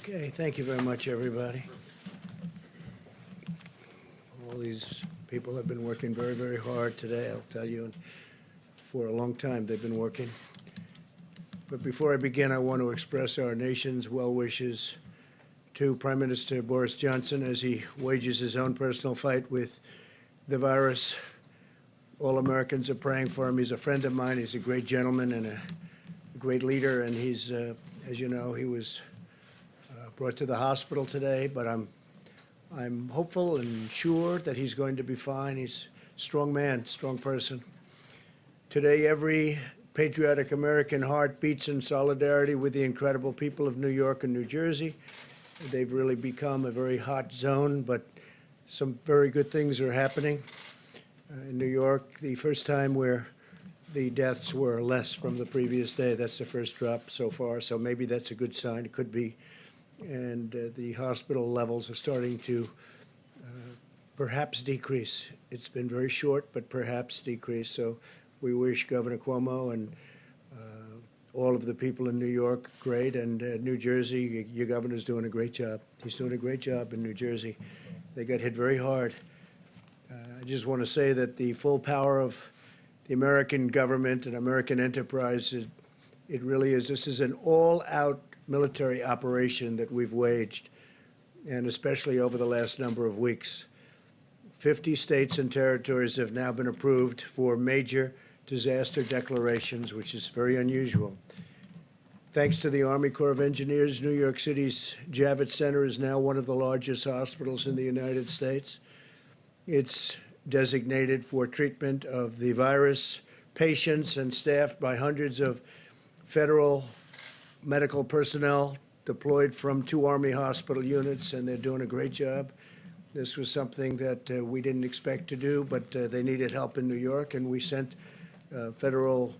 Okay, thank you very much, everybody. All these people have been working very, very hard today, I'll tell you, and for a long time they've been working. But before I begin, I want to express our nation's well wishes to Prime Minister Boris Johnson as he wages his own personal fight with the virus. All Americans are praying for him. He's a friend of mine. He's a great gentleman and a great leader, and he's, as you know, he was brought to the hospital today, but I'm hopeful and sure that he's going to be fine. He's a strong man, strong person. Today, every patriotic American heart beats in solidarity with the incredible people of New York and New Jersey. They've really become a very hot zone, but some very good things are happening. In New York, the first time where the deaths were less from the previous day. That's the first drop so far, so maybe that's a good sign. It could be. And the hospital levels are starting to perhaps decrease. It's been very short, but perhaps decrease. So we wish Governor Cuomo and all of the people in New York great, and New Jersey, your governor's doing a great job. He's doing a great job in New Jersey. They got hit very hard. I just want to say that the full power of the American government and American enterprise, it really is. This is an all-out military operation that we've waged, and especially over the last number of weeks. 50 states and territories have now been approved for major disaster declarations, which is very unusual. Thanks to the Army Corps of Engineers, New York City's Javits Center is now one of the largest hospitals in the United States. It's designated for treatment of the virus, patients and staffed by hundreds of federal medical personnel deployed from 2 Army hospital units, and they're doing a great job. This was something that we didn't expect to do, but they needed help in New York, and we sent federal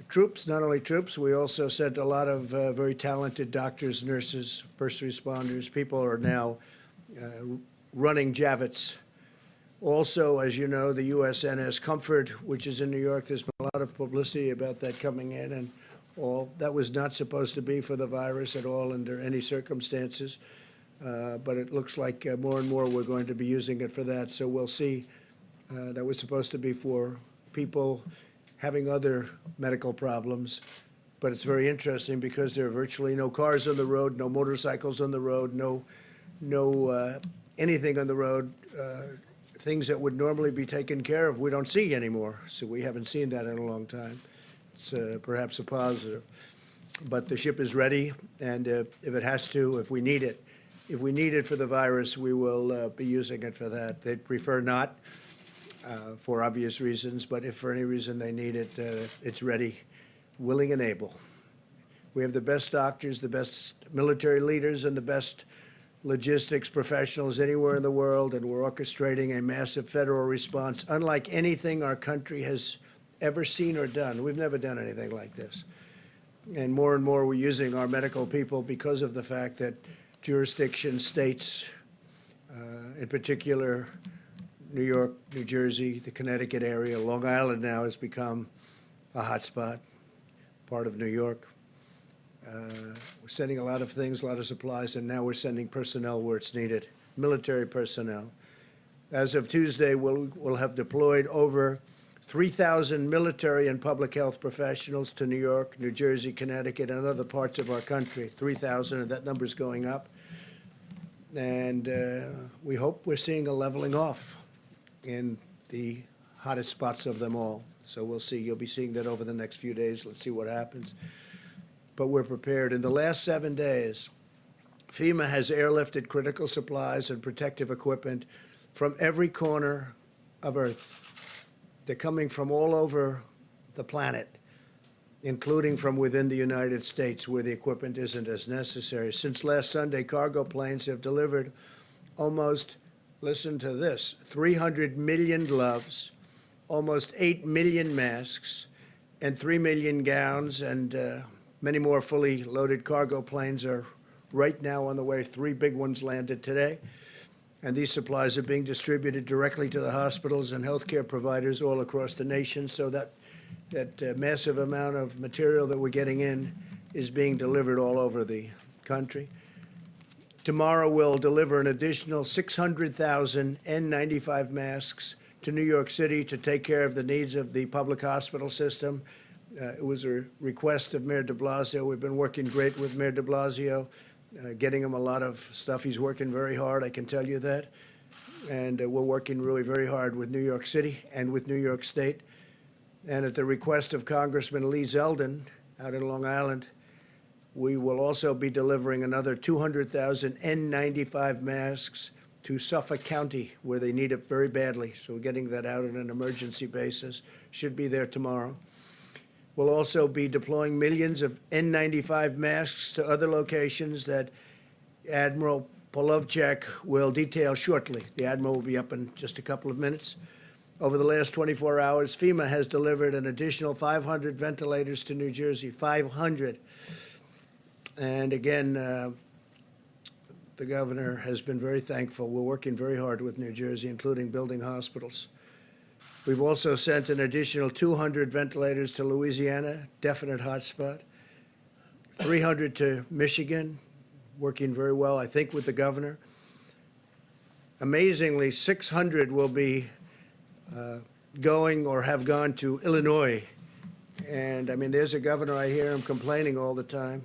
troops. Not only troops, we also sent a lot of very talented doctors, nurses, first responders. People are now running Javits. Also, as you know, the USNS Comfort, which is in New York, there's been a lot of publicity about that coming in, and all that was not supposed to be for the virus at all under any circumstances. But it looks like more and more we're going to be using it for that. So we'll see. That was supposed to be for people having other medical problems. But it's very interesting because there are virtually no cars on the road, no motorcycles on the road, no anything on the road. Things that would normally be taken care of, we don't see anymore. So we haven't seen that in a long time. It's perhaps a positive. But the ship is ready, and if it has to, if we need it for the virus, we will be using it for that. They'd prefer not, for obvious reasons, but if for any reason they need it, it's ready, willing and able. We have the best doctors, the best military leaders, and the best logistics professionals anywhere in the world, and we're orchestrating a massive federal response, unlike anything our country has ever seen or done. We've never done anything like this. And more we're using our medical people because of the fact that jurisdictions, states, in particular, New York, New Jersey, the Connecticut area, Long Island now has become a hot spot, part of New York. We're sending a lot of things, a lot of supplies, and now we're sending personnel where it's needed, military personnel. As of Tuesday, we'll have deployed over 3,000 military and public health professionals to New York, New Jersey, Connecticut, and other parts of our country. 3,000, and that number's going up. And we hope we're seeing a leveling off in the hottest spots of them all. So we'll see. You'll be seeing that over the next few days. Let's see what happens. But we're prepared. In the last 7 days, FEMA has airlifted critical supplies and protective equipment from every corner of Earth. They're coming from all over the planet, including from within the United States, where the equipment isn't as necessary. Since last Sunday, cargo planes have delivered almost, listen to this, 300 million gloves, almost 8 million masks, and 3 million gowns, and many more fully loaded cargo planes are right now on the way. 3 big ones landed today. And these supplies are being distributed directly to the hospitals and healthcare providers all across the nation, so that massive amount of material that we're getting in is being delivered all over the country. Tomorrow, we'll deliver an additional 600,000 N95 masks to New York City to take care of the needs of the public hospital system. It was a request of Mayor de Blasio. We've been working great with Mayor de Blasio, getting him a lot of stuff. He's working very hard, I can tell you that. And we're working really very hard with New York City and with New York State. And at the request of Congressman Lee Zeldin out in Long Island, we will also be delivering another 200,000 N95 masks to Suffolk County, where they need it very badly. So we're getting that out on an emergency basis. Should be there tomorrow. We'll also be deploying millions of N95 masks to other locations that Admiral Polovchak will detail shortly. The Admiral will be up in just a couple of minutes. Over the last 24 hours, FEMA has delivered an additional 500 ventilators to New Jersey, 500. And again, the governor has been very thankful. We're working very hard with New Jersey, including building hospitals. We've also sent an additional 200 ventilators to Louisiana, definite hotspot, 300 to Michigan, working very well, I think, with the governor. Amazingly, 600 will be going or have gone to Illinois. And I mean, there's a governor, I hear him complaining all the time.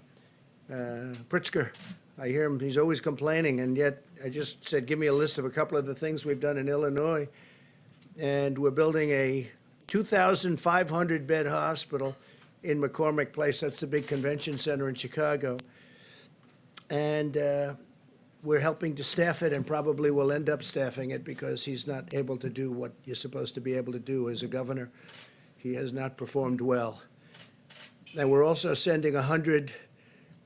Pritzker, I hear him, he's always complaining, and yet I just said, give me a list of a couple of the things we've done in Illinois. And we're building a 2,500 bed hospital in McCormick Place. That's the big convention center in Chicago. And we're helping to staff it, and probably will end up staffing it because he's not able to do what you're supposed to be able to do as a governor. He has not performed well. And we're also sending 100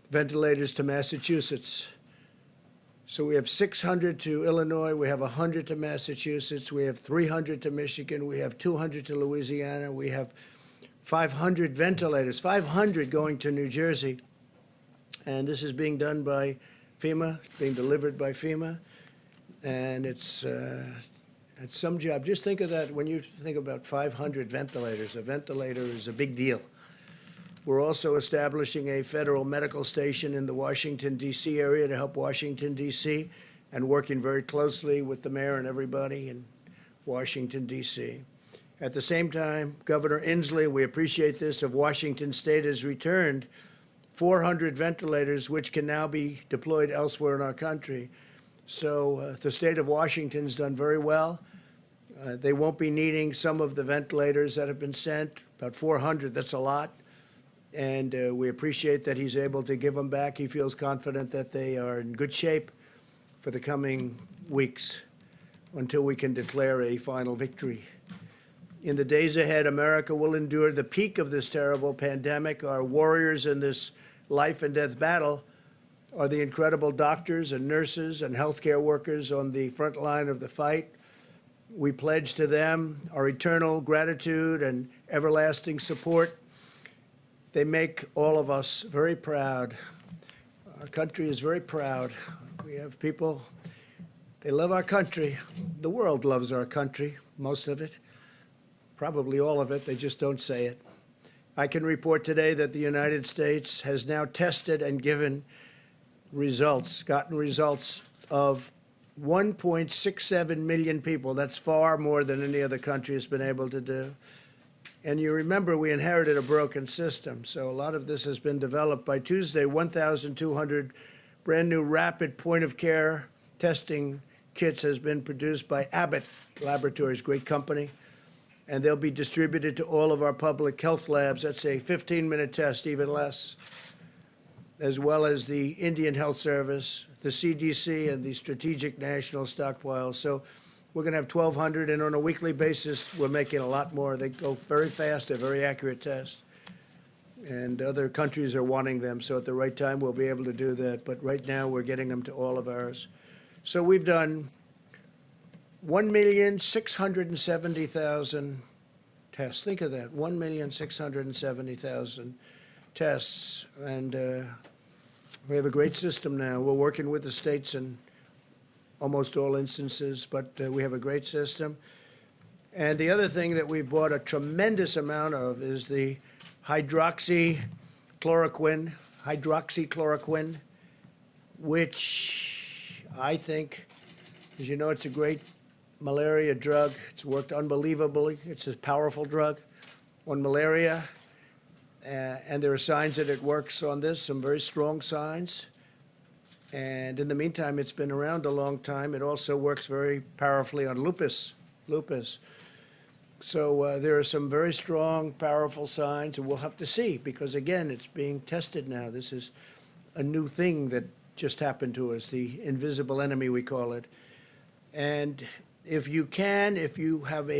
ventilators to Massachusetts. So we have 600 to Illinois, we have 100 to Massachusetts, we have 300 to Michigan, we have 200 to Louisiana, we have 500 ventilators, 500 going to New Jersey. And this is being done by FEMA, being delivered by FEMA. And it's some job. Just think of that when you think about 500 ventilators. A ventilator is a big deal. We're also establishing a federal medical station in the Washington, D.C. area to help Washington, D.C., and working very closely with the mayor and everybody in Washington, D.C. At the same time, Governor Inslee, we appreciate this, of Washington State has returned 400 ventilators, which can now be deployed elsewhere in our country. So the state of Washington's done very well. They won't be needing some of the ventilators that have been sent, about 400, that's a lot. And we appreciate that he's able to give them back. He feels confident that they are in good shape for the coming weeks until we can declare a final victory. In the days ahead, America will endure the peak of this terrible pandemic. Our warriors in this life and death battle are the incredible doctors and nurses and healthcare workers on the front line of the fight. We pledge to them our eternal gratitude and everlasting support. They make all of us very proud. Our country is very proud. We have people, they love our country. The world loves our country, most of it, probably all of it. They just don't say it. I can report today that the United States has now tested and given results, gotten results of 1.67 million people. That's far more than any other country has been able to do. And you remember we inherited a broken system, so a lot of this has been developed. By Tuesday, 1,200 brand new rapid point-of-care testing kits has been produced by Abbott Laboratories, great company, and they'll be distributed to all of our public health labs. That's a 15-minute test, even less, as well as the Indian Health Service, the CDC, and the Strategic National Stockpile. So we're going to have 1,200, and on a weekly basis, we're making a lot more. They go very fast. They're very accurate tests. And other countries are wanting them, so at the right time, we'll be able to do that. But right now, we're getting them to all of ours. So we've done 1,670,000 tests. Think of that, 1,670,000 tests. And we have a great system now. We're working with the states in almost all instances, but we have a great system. And the other thing that we've bought a tremendous amount of is the hydroxychloroquine, which I think, as you know, it's a great malaria drug. It's worked unbelievably. It's a powerful drug on malaria, and there are signs that it works on this, some very strong signs. And in the meantime, it's been around a long time. It also works very powerfully on lupus. So there are some very strong, powerful signs, and we'll have to see, because again, it's being tested now. This is a new thing that just happened to us, the invisible enemy, we call it. And if you have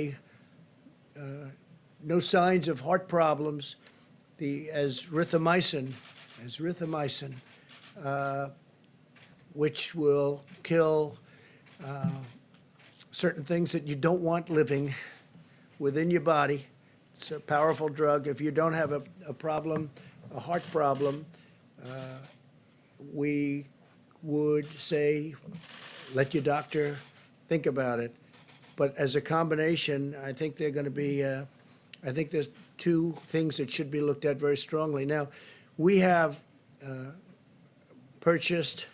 no signs of heart problems, the azithromycin, which will kill certain things that you don't want living within your body. It's a powerful drug. If you don't have a problem, a heart problem, we would say, let your doctor think about it. But as a combination, I think they're going to be, I think there's two things that should be looked at very strongly. Now, we have purchased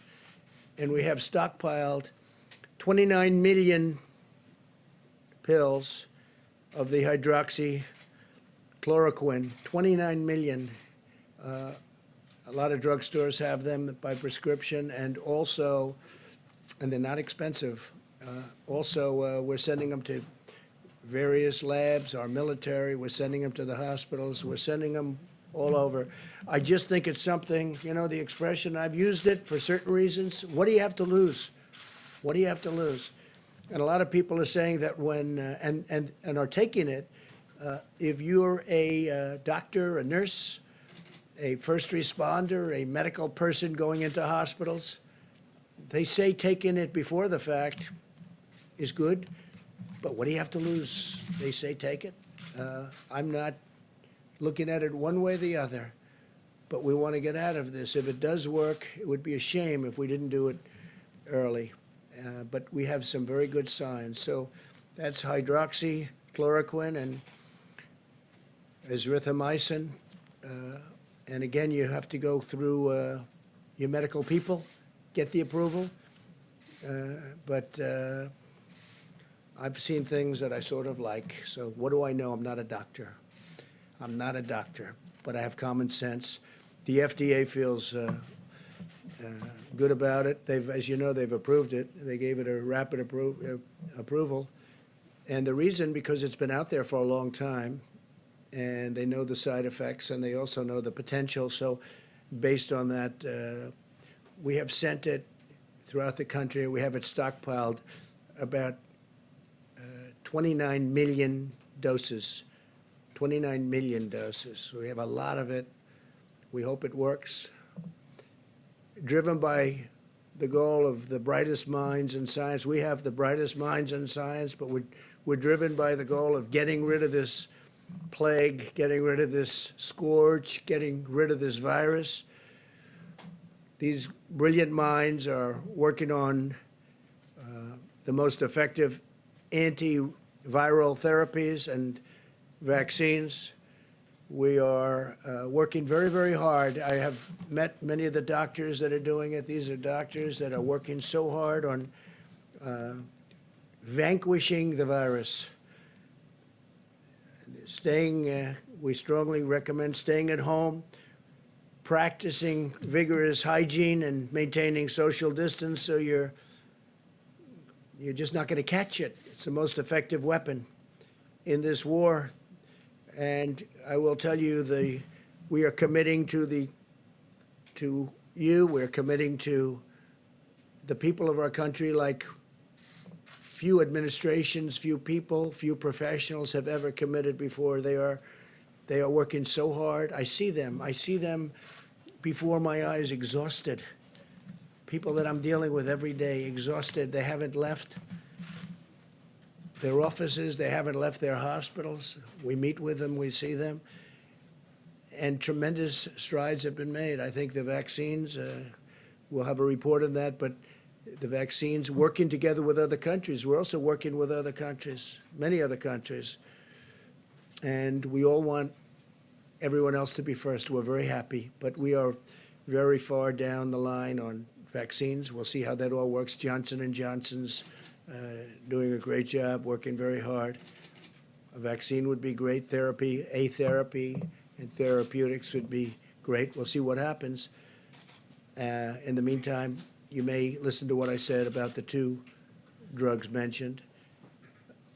and we have stockpiled 29 million pills of the hydroxychloroquine, 29 million. A lot of drugstores have them by prescription, and also, and they're not expensive. Also, we're sending them to various labs, our military, we're sending them to the hospitals, we're sending them all over. I just think it's something, you know, the expression, I've used it for certain reasons. What do you have to lose? What do you have to lose? And a lot of people are saying that when, and are taking it, if you're a doctor, a nurse, a first responder, a medical person going into hospitals, they say taking it before the fact is good, but what do you have to lose? They say take it. I'm not looking at it one way or the other, but we want to get out of this. If it does work, it would be a shame if we didn't do it early. But we have some very good signs. So that's hydroxychloroquine and azithromycin. And again, you have to go through your medical people, get the approval. But I've seen things that I sort of like. So what do I know? I'm not a doctor. I'm not a doctor, but I have common sense. The FDA feels good about it. They've, as you know, they've approved it. They gave it a rapid approval. And the reason, because it's been out there for a long time, and they know the side effects, and they also know the potential. So based on that, we have sent it throughout the country. We have it stockpiled, about 29 million doses. 29 million doses. So we have a lot of it. We hope it works. Driven by the goal of the brightest minds in science. We have the brightest minds in science, but we're driven by the goal of getting rid of this plague, getting rid of this scourge, getting rid of this virus. These brilliant minds are working on the most effective antiviral therapies and vaccines. We are working very, very hard. I have met many of the doctors that are doing it. These are doctors that are working so hard on vanquishing the virus. We strongly recommend staying at home, practicing vigorous hygiene and maintaining social distance, so you're just not going to catch it. It's the most effective weapon in this war. And I will tell you, we are committing to you, we're committing to the people of our country like few administrations, few people, few professionals have ever committed before. They are working so hard. I see them before my eyes, exhausted. People that I'm dealing with every day, exhausted. They haven't left their offices. They haven't left their hospitals. We meet with them. We see them. And tremendous strides have been made. I think the vaccines, we'll have a report on that, but the vaccines, working together with other countries. We're also working with other countries, many other countries. And we all want everyone else to be first. We're very happy, but we are very far down the line on vaccines. We'll see how that all works. Johnson & Johnson's doing a great job, working very hard. A vaccine would be great. Therapy and therapeutics would be great. We'll see what happens. In the meantime, you may listen to what I said about the two drugs mentioned.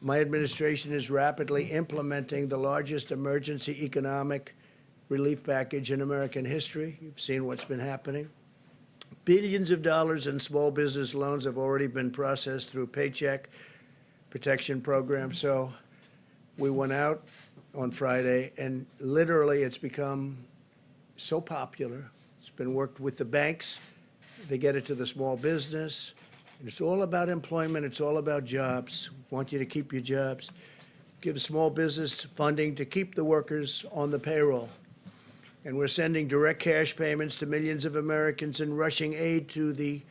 My administration is rapidly implementing the largest emergency economic relief package in American history. You've seen what's been happening. Billions of dollars in small business loans have already been processed through Paycheck Protection Program. So we went out on Friday, and literally it's become so popular. It's been worked with the banks. They get it to the small business. And it's all about employment. It's all about jobs. We want you to keep your jobs. Give small business funding to keep the workers on the payroll. And we're sending direct cash payments to millions of Americans and rushing aid to the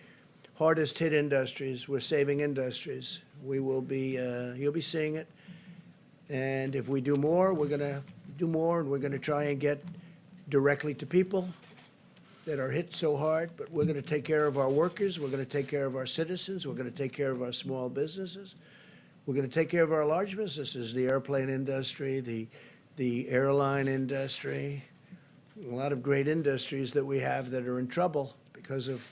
hardest hit industries. We're saving industries. We will be, you'll be seeing it. And if we do more, we're going to do more, and we're going to try and get directly to people that are hit so hard. But we're going to take care of our workers. We're going to take care of our citizens. We're going to take care of our small businesses. We're going to take care of our large businesses, the airplane industry, the airline industry, a lot of great industries that we have that are in trouble because of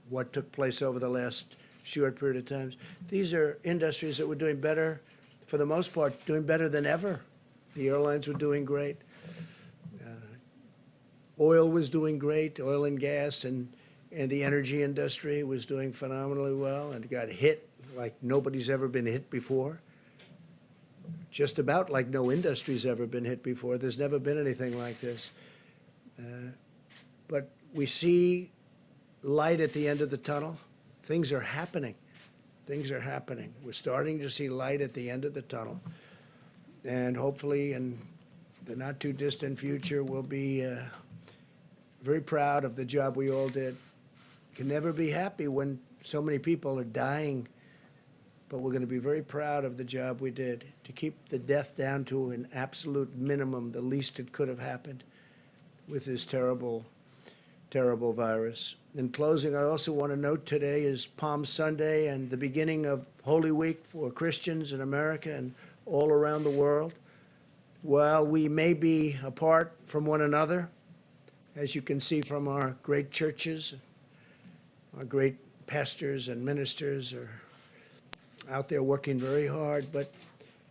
what took place over the last short period of time. These are industries that were doing better, for the most part, doing better than ever. The airlines were doing great. Oil was doing great, oil and gas, and the energy industry was doing phenomenally well and got hit like nobody's ever been hit before. Just about like no industry's ever been hit before. There's never been anything like this. But we see light at the end of the tunnel. Things are happening. Things are happening. We're starting to see light at the end of the tunnel. And hopefully in the not too distant future, we'll be very proud of the job we all did. Can never be happy when so many people are dying, but we're going to be very proud of the job we did to keep the death down to an absolute minimum, the least it could have happened with this terrible, terrible virus. In closing, I also want to note today is Palm Sunday and the beginning of Holy Week for Christians in America and all around the world. While we may be apart from one another, as you can see from our great churches, our great pastors and ministers are out there working very hard, but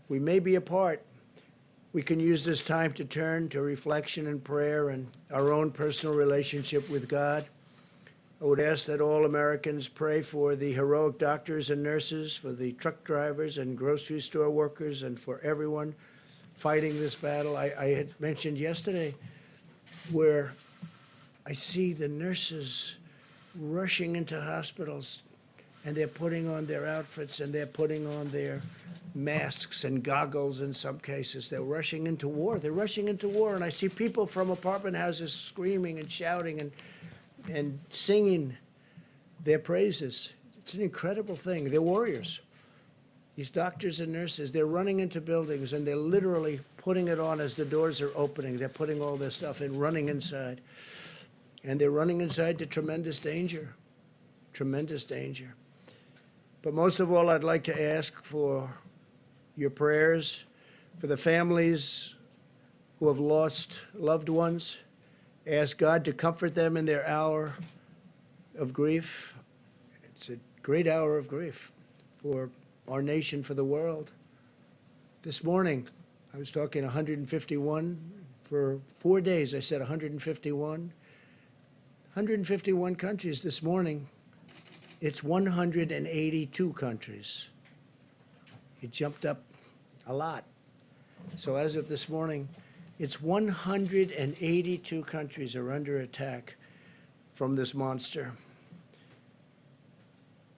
we may be apart. We can use this time to turn to reflection and prayer and our own personal relationship with God. I would ask that all Americans pray for the heroic doctors and nurses, for the truck drivers and grocery store workers, and for everyone fighting this battle. I had mentioned yesterday where I see the nurses rushing into hospitals, and they're putting on their outfits and they're putting on their masks and goggles in some cases. They're rushing into war. They're rushing into war. And I see people from apartment houses screaming and shouting and singing their praises. It's an incredible thing. They're warriors. These doctors and nurses, they're running into buildings and they're literally putting it on as the doors are opening. They're putting all their stuff in, running inside. And they're running inside to tremendous danger. Tremendous danger. But most of all, I'd like to ask for your prayers for the families who have lost loved ones. Ask God to comfort them in their hour of grief. It's a great hour of grief for our nation, for the world. This morning, I was talking 151. For 4 days, I said 151. 151 countries this morning. It's 182 countries. It jumped up a lot. So as of this morning, it's 182 countries are under attack from this monster.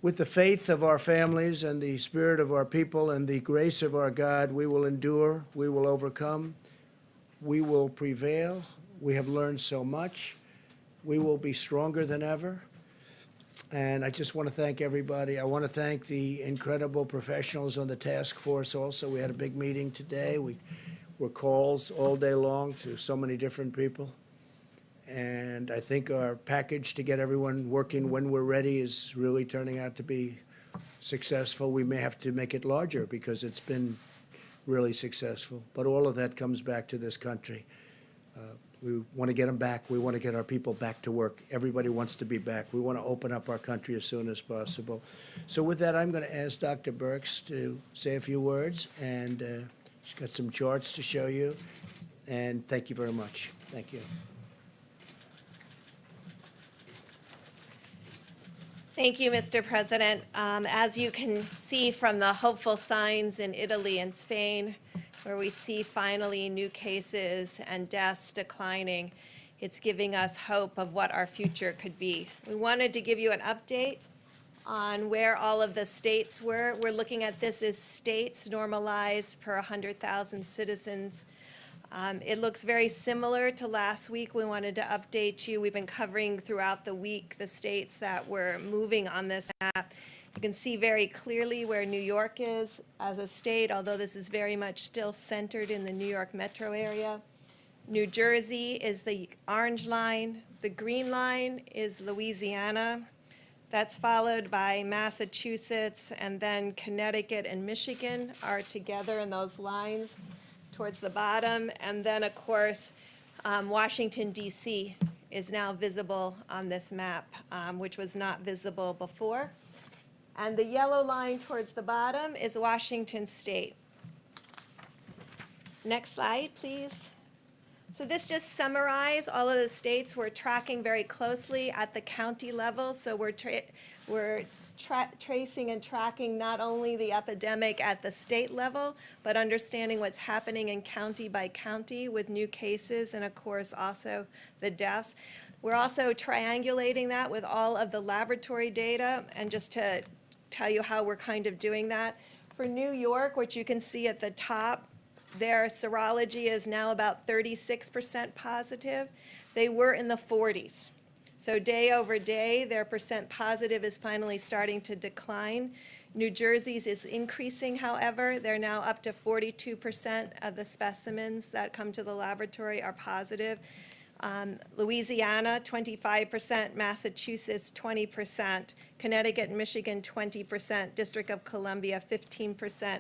With the faith of our families and the spirit of our people and the grace of our God, we will endure, we will overcome, we will prevail. We have learned so much. We will be stronger than ever. And I just want to thank everybody. I want to thank the incredible professionals on the task force also. We had a big meeting today. We were calls all day long to so many different people. And I think our package to get everyone working when we're ready is really turning out to be successful. We may have to make it larger because it's been really successful. But all of that comes back to this country. We want to get them back. We want to get our people back to work. Everybody wants to be back. We want to open up our country as soon as possible. So with that, I'm going to ask Dr. Birx to say a few words, and she's got some charts to show you. And thank you very much. Thank you. Thank you, Mr. President. As you can see from the hopeful signs in Italy and Spain, where we see finally new cases and deaths declining, it's giving us hope of what our future could be. We wanted to give you an update on where all of the states were. We're looking at this as states normalized per 100,000 citizens. It looks very similar to last week. We wanted to update you. We've been covering throughout the week the states that were moving on this map. You can see very clearly where New York is as a state, although this is very much still centered in the New York metro area. New Jersey is the orange line. The green line is Louisiana. That's followed by Massachusetts, and then Connecticut and Michigan are together in those lines towards the bottom. And then, of course, Washington, D.C. is now visible on this map, which was not visible before. And the yellow line towards the bottom is Washington State. Next slide, please. So this just summarizes all of the states we're tracking very closely at the county level. So we're tracing and tracking not only the epidemic at the state level, but understanding what's happening in county by county with new cases and, of course, also the deaths. We're also triangulating that with all of the laboratory data, and just to tell you how we're kind of doing that. For New York, which you can see at the top, their serology is now about 36% positive. They were in the 40s. So day over day, their percent positive is finally starting to decline. New Jersey's is increasing, however. They're now up to 42% of the specimens that come to the laboratory are positive. Louisiana, 25%, Massachusetts, 20%, Connecticut and Michigan, 20%, District of Columbia, 15%,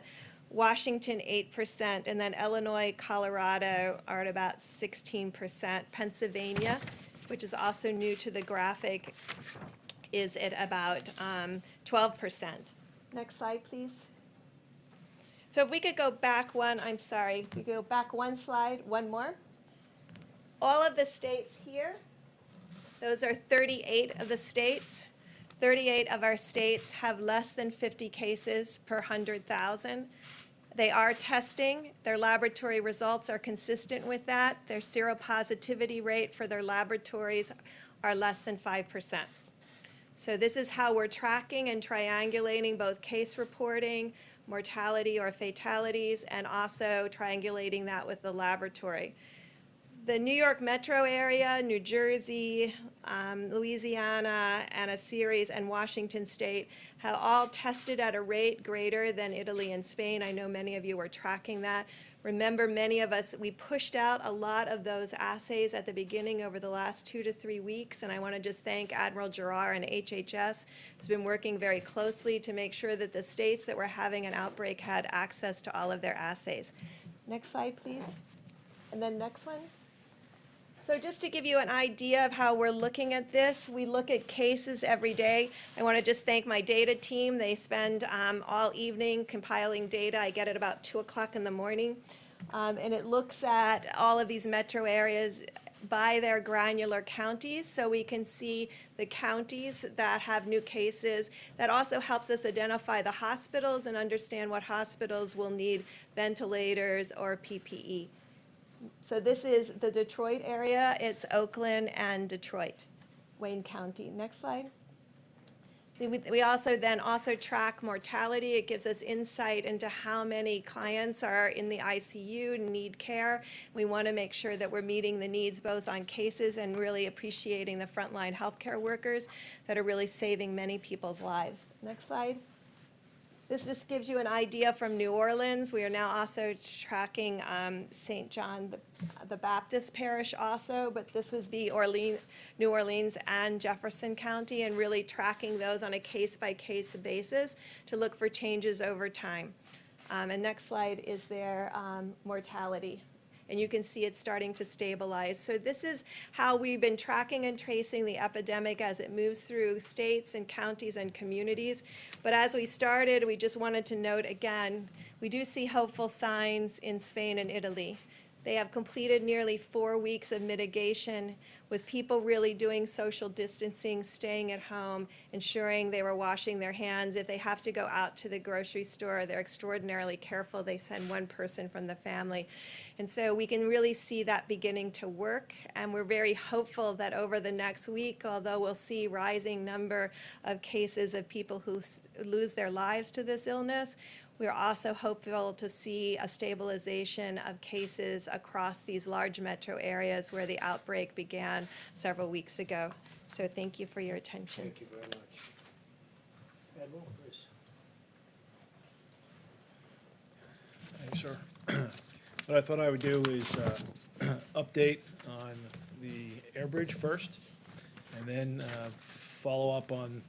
Washington, 8%, and then Illinois, Colorado are at about 16%. Pennsylvania, which is also new to the graphic, is at about 12%. Next slide, please. So if we could go back one, I'm sorry, we could go back one slide, one more. All of the states here, those are 38 of the states. 38 of our states have less than 50 cases per 100,000. They are testing. Their laboratory results are consistent with that. Their seropositivity rate for their laboratories are less than 5%. So this is how we're tracking and triangulating both case reporting, mortality or fatalities, and also triangulating that with the laboratory. The New York metro area, New Jersey, Louisiana, and a series, and Washington State have all tested at a rate greater than Italy and Spain. I know many of you were tracking that. Remember, many of us, we pushed out a lot of those assays at the beginning over the last 2 to 3 weeks, and I want to just thank Admiral Gerard and HHS, who's been working very closely to make sure that the states that were having an outbreak had access to all of their assays. Next slide, please. And then next one. So just to give you an idea of how we're looking at this, we look at cases every day. I want to just thank my data team. They spend all evening compiling data. I get it about 2 o'clock in the morning. And it looks at all of these metro areas by their granular counties, so we can see the counties that have new cases. That also helps us identify the hospitals and understand what hospitals will need ventilators or PPE. So this is the Detroit area. It's Oakland and Detroit, Wayne County. Next slide. We also track mortality. It gives us insight into how many clients are in the ICU and need care. We want to make sure that we're meeting the needs both on cases and really appreciating the frontline healthcare workers that are really saving many people's lives. Next slide. This just gives you an idea from New Orleans. We are now also tracking St. John the Baptist Parish also, but this would be New Orleans and Jefferson County, and really tracking those on a case-by-case basis to look for changes over time. And next slide is their mortality. And you can see it's starting to stabilize. So this is how we've been tracking and tracing the epidemic as it moves through states and counties and communities. But as we started, we just wanted to note again, we do see hopeful signs in Spain and Italy. They have completed nearly 4 weeks of mitigation with people really doing social distancing, staying at home, ensuring they were washing their hands. If they have to go out to the grocery store, they're extraordinarily careful. They send one person from the family. And so we can really see that beginning to work. And we're very hopeful that over the next week, although we'll see rising number of cases of people who lose their lives to this illness, we're also hopeful to see a stabilization of cases across these large metro areas where the outbreak began several weeks ago. So thank you for your attention. Thank you very much. Admiral, please. Thank you, sir. What I thought I would do is update on the air bridge first, and then follow up on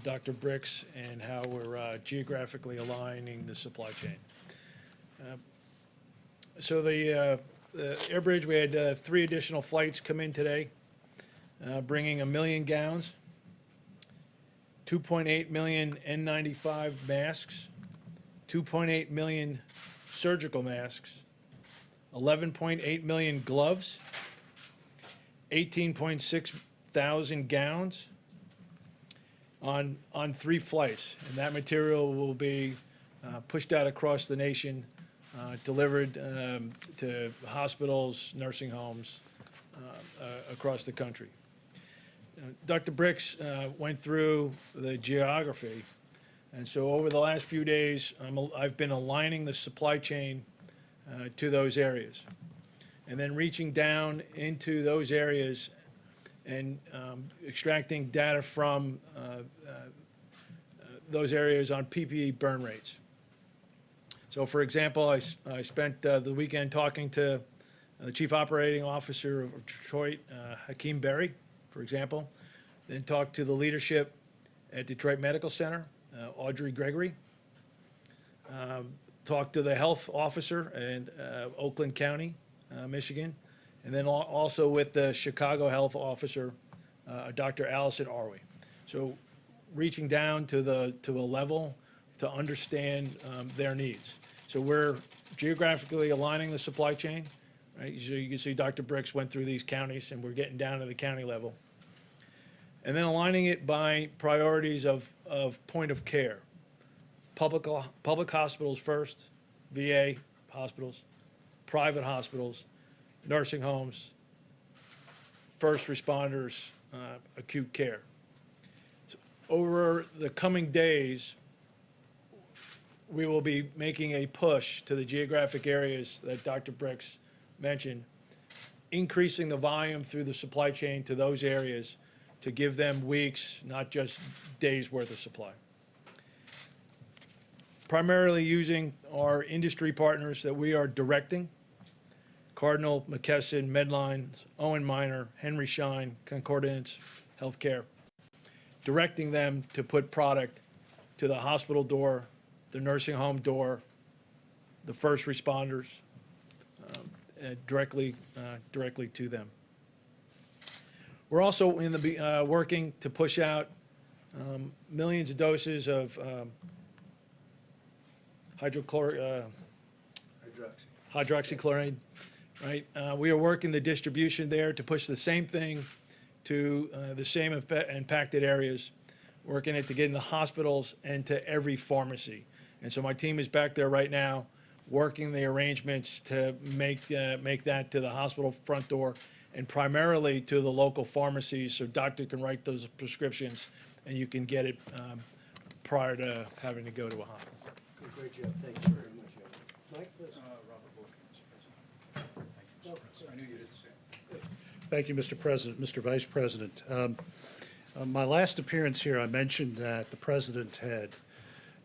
Dr. Bricks and how we're geographically aligning the supply chain. So the air bridge, we had 3 additional flights come in today, bringing 1 million gowns, 2.8 million N95 masks, 2.8 million surgical masks, 11.8 million gloves, 18.6 thousand gowns on 3 flights. And that material will be pushed out across the nation, delivered to hospitals, nursing homes across the country. Dr. Bricks went through the geography. And so over the last few days, I've been aligning the supply chain to those areas, and then reaching down into those areas and extracting data from those areas on PPE burn rates. So for example, I spent the weekend talking to the Chief Operating Officer of Detroit, Hakeem Berry, for example, then talked to the leadership at Detroit Medical Center, Audrey Gregory, talked to the health officer in Oakland County, Michigan, and then also with the Chicago health officer, Dr. Allison Arwey. So reaching down to a level to understand their needs. So we're geographically aligning the supply chain, right? So you can see Dr. Bricks went through these counties, and we're getting down to the county level. And then aligning it by priorities of point of care. Public hospitals first, VA hospitals, private hospitals, nursing homes, first responders, acute care. So over the coming days, we will be making a push to the geographic areas that Dr. Bricks mentioned, increasing the volume through the supply chain to those areas to give them weeks, not just days worth of supply. Primarily using our industry partners that we are directing, Cardinal, McKesson, Medline, Owen Minor, Henry Schein, Concordance Healthcare, directing them to put product to the hospital door, the nursing home door, the first responders, directly to them. We're also working to push out millions of doses of hydroxychloroquine, right? We are working the distribution there to push the same thing to the same impacted areas, working it to get in the hospitals and to every pharmacy. And so my team is back there right now, working the arrangements to make that to the hospital front door and primarily to the local pharmacies, so doctor can write those prescriptions and you can get it prior to having to go to a hospital. Great job. Thank you very much, Evan. Mike, please. Robert Wilkins, President. Thank you, Mr. President. I knew you did the same. Thank you, Mr. President, Mr. Vice President. My last appearance here, I mentioned that the President had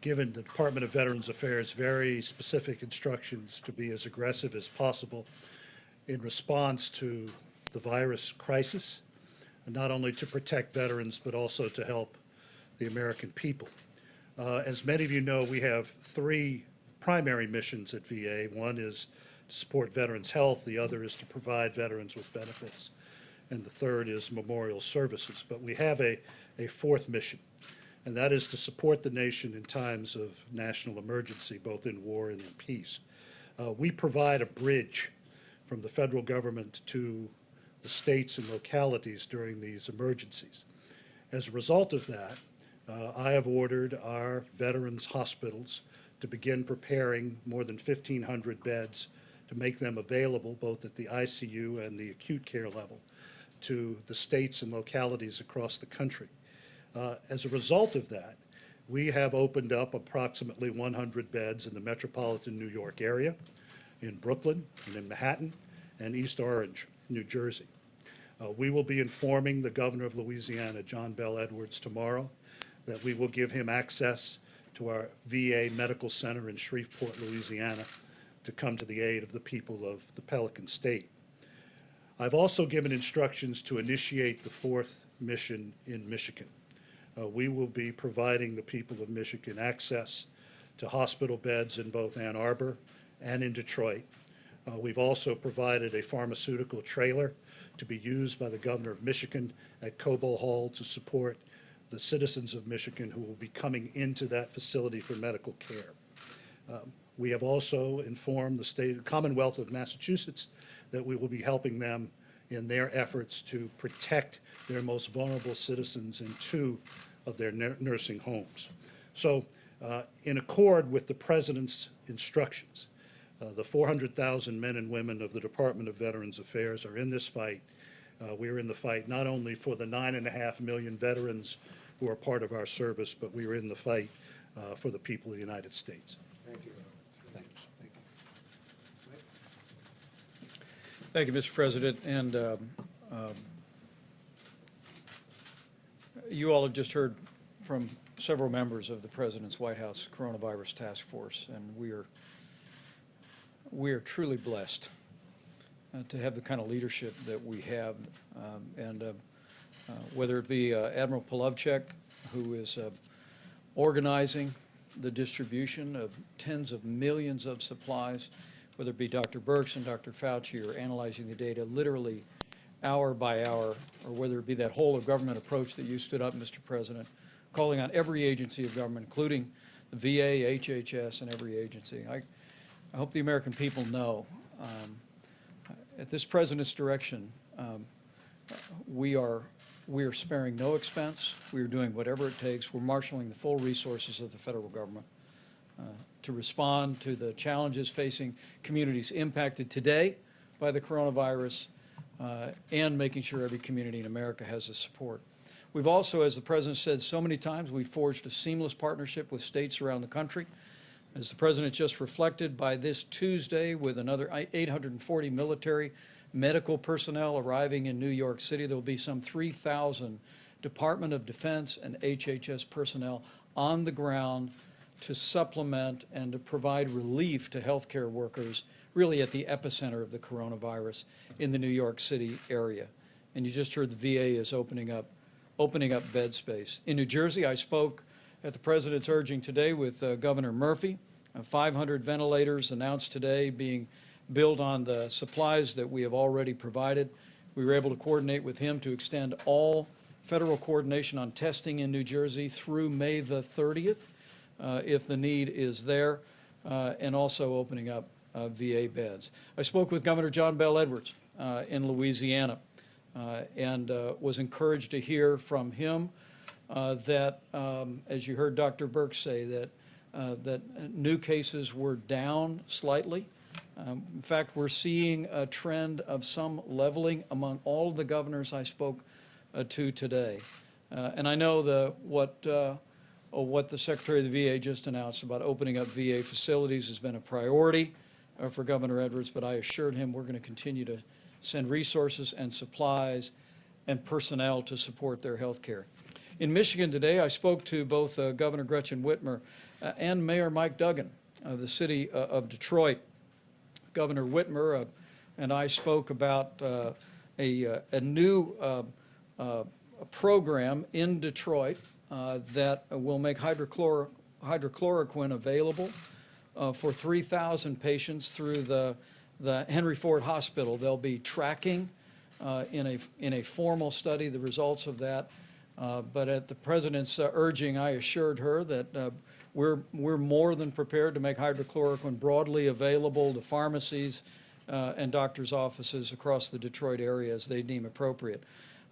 given the Department of Veterans Affairs very specific instructions to be as aggressive as possible in response to the virus crisis, and not only to protect veterans, but also to help the American people. As many of you know, we have three primary missions at VA. One is to support veterans' health, the other is to provide veterans with benefits, and the third is memorial services. But we have a fourth mission, and that is to support the nation in times of national emergency, both in war and in peace. We provide a bridge from the federal government to the states and localities during these emergencies. As a result of that, I have ordered our veterans' hospitals to begin preparing more than 1,500 beds to make them available both at the ICU and the acute care level to the states and localities across the country. As a result of that, we have opened up approximately 100 beds in the metropolitan New York area, in Brooklyn, and in Manhattan, and East Orange, New Jersey. We will be informing the governor of Louisiana, John Bel Edwards, tomorrow that we will give him access to our VA Medical Center in Shreveport, Louisiana, to come to the aid of the people of the Pelican State. I've also given instructions to initiate the fourth mission in Michigan. We will be providing the people of Michigan access to hospital beds in both Ann Arbor and in Detroit. We've also provided a pharmaceutical trailer to be used by the governor of Michigan at Cobo Hall to support the citizens of Michigan who will be coming into that facility for medical care. We have also informed the Commonwealth of Massachusetts that we will be helping them in their efforts to protect their most vulnerable citizens in 2 of their nursing homes. So in accord with the President's instructions, the 400,000 men and women of the Department of Veterans Affairs are in this fight. We are in the fight not only for the 9.5 million veterans who are part of our service, but we are in the fight for the people of the United States. Thank you. Thank you. Thank you, Mr. President. And you all have just heard from several members of the President's White House Coronavirus Task Force, and we are truly blessed to have the kind of leadership that we have. Whether it be Admiral Polovchek, who is organizing the distribution of tens of millions of supplies, whether it be Dr. Birx and Dr. Fauci, or analyzing the data literally hour by hour, or whether it be that whole of government approach that you stood up, Mr. President, calling on every agency of government, including the VA, HHS, and every agency. I hope the American people know, at this President's direction, we are sparing no expense. We are doing whatever it takes. We're marshaling the full resources of the federal government to respond to the challenges facing communities impacted today by the coronavirus, and making sure every community in America has the support. We've also, as the President said so many times, we've forged a seamless partnership with states around the country. As the President just reflected, by this Tuesday, with another 840 military medical personnel arriving in New York City, there will be some 3,000 Department of Defense and HHS personnel on the ground to supplement and to provide relief to healthcare workers, really at the epicenter of the coronavirus in the New York City area. And you just heard the VA is opening up bed space. In New Jersey, I spoke at the President's urging today with Governor Murphy. 500 ventilators announced today being built on the supplies that we have already provided. We were able to coordinate with him to extend all federal coordination on testing in New Jersey through May the 30th, if the need is there, and also opening up VA beds. I spoke with Governor John Bel Edwards in Louisiana, and was encouraged to hear from him that, as you heard Dr. Birx say, that new cases were down slightly. In fact, we're seeing a trend of some leveling among all of the governors I spoke to today. And I know what the Secretary of the VA just announced about opening up VA facilities has been a priority for Governor Edwards, but I assured him we're going to continue to send resources and supplies and personnel to support their health care. In Michigan today, I spoke to both Governor Gretchen Whitmer and Mayor Mike Duggan of the city of Detroit. Governor Whitmer and I spoke about a new program in Detroit that will make hydrochloroquine available for 3,000 patients through the Henry Ford Hospital. They'll be tracking in a formal study the results of that. But at the President's urging, I assured her that we're more than prepared to make hydrochloroquine broadly available to pharmacies and doctors' offices across the Detroit area as they deem appropriate.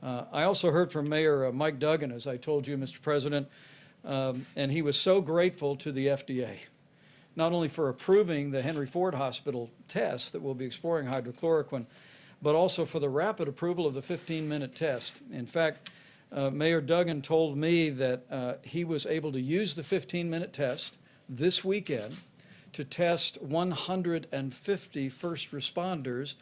I also heard from Mayor Mike Duggan, as I told you, Mr. President, and he was so grateful to the FDA, not only for approving the Henry Ford Hospital test that will be exploring hydrochloroquine, but also for the rapid approval of the 15-minute test. In fact, Mayor Duggan told me that he was able to use the 15-minute test this weekend to test 150 first responders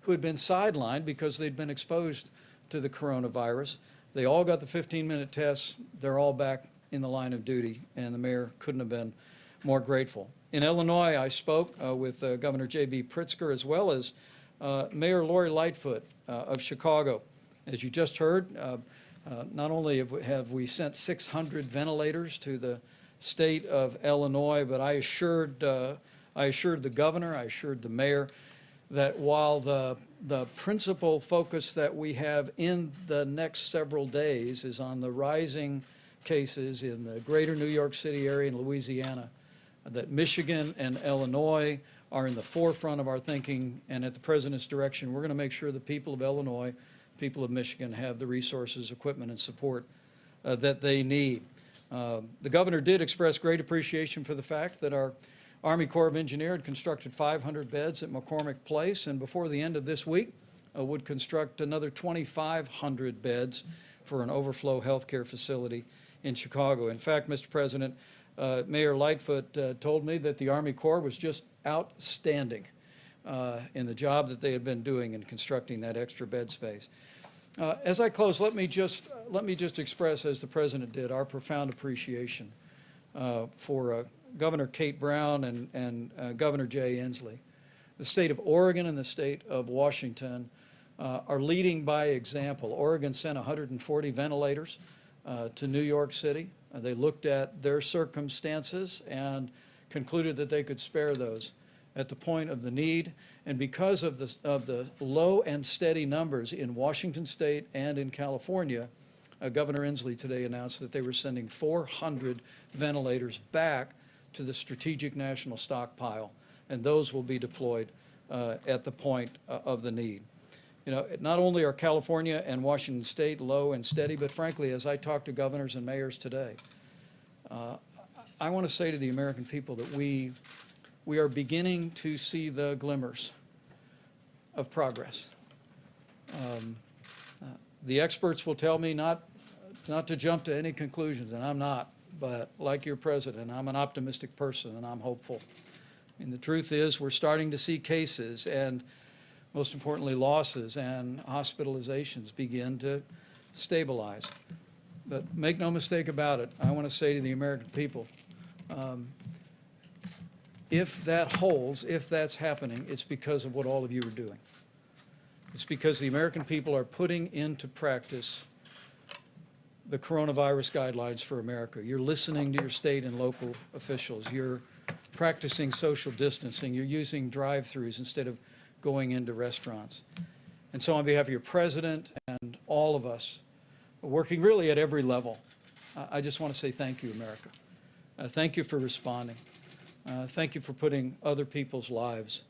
who had been sidelined because they'd been exposed to the coronavirus. They all got the 15-minute test. They're all back in the line of duty, and the mayor couldn't have been more grateful. In Illinois, I spoke with Governor J.B. Pritzker as well as Mayor Lori Lightfoot of Chicago. As you just heard, not only have we sent 600 ventilators to the state of Illinois, but I assured the governor, I assured the mayor that while the principal focus that we have in the next several days is on the rising cases in the greater New York City area and Louisiana, that Michigan and Illinois are in the forefront of our thinking, and at the President's direction, we're going to make sure the people of Illinois, people of Michigan have the resources, equipment, and support that they need. The governor did express great appreciation for the fact that our Army Corps of Engineers had constructed 500 beds at McCormick Place, and before the end of this week would construct another 2,500 beds for an overflow healthcare facility in Chicago. In fact, Mr. President, Mayor Lightfoot told me that the Army Corps was just outstanding in the job that they had been doing in constructing that extra bed space. As I close, let me just express, as the President did, our profound appreciation for Governor Kate Brown and Governor Jay Inslee. The state of Oregon and the state of Washington are leading by example. Oregon sent 140 ventilators to New York City. They looked at their circumstances and concluded that they could spare those at the point of the need. And because of the low and steady numbers in Washington State and in California, Governor Inslee today announced that they were sending 400 ventilators back to the Strategic National Stockpile, and those will be deployed at the point of the need. You know, not only are California and Washington State low and steady, but frankly, as I talk to governors and mayors today, I want to say to the American people that we are beginning to see the glimmers of progress. The experts will tell me not to jump to any conclusions, and I'm not, but like your president, I'm an optimistic person and I'm hopeful. And the truth is we're starting to see cases and most importantly losses and hospitalizations begin to stabilize. But make no mistake about it, I want to say to the American people, if that holds, if that's happening, it's because of what all of you are doing. It's because the American people are putting into practice the coronavirus guidelines for America. You're listening to your state and local officials. You're practicing social distancing. You're using drive-throughs instead of going into restaurants. And so on behalf of your president and all of us, working really at every level, I just want to say thank you, America. Thank you for responding. Thank you for putting other people's lives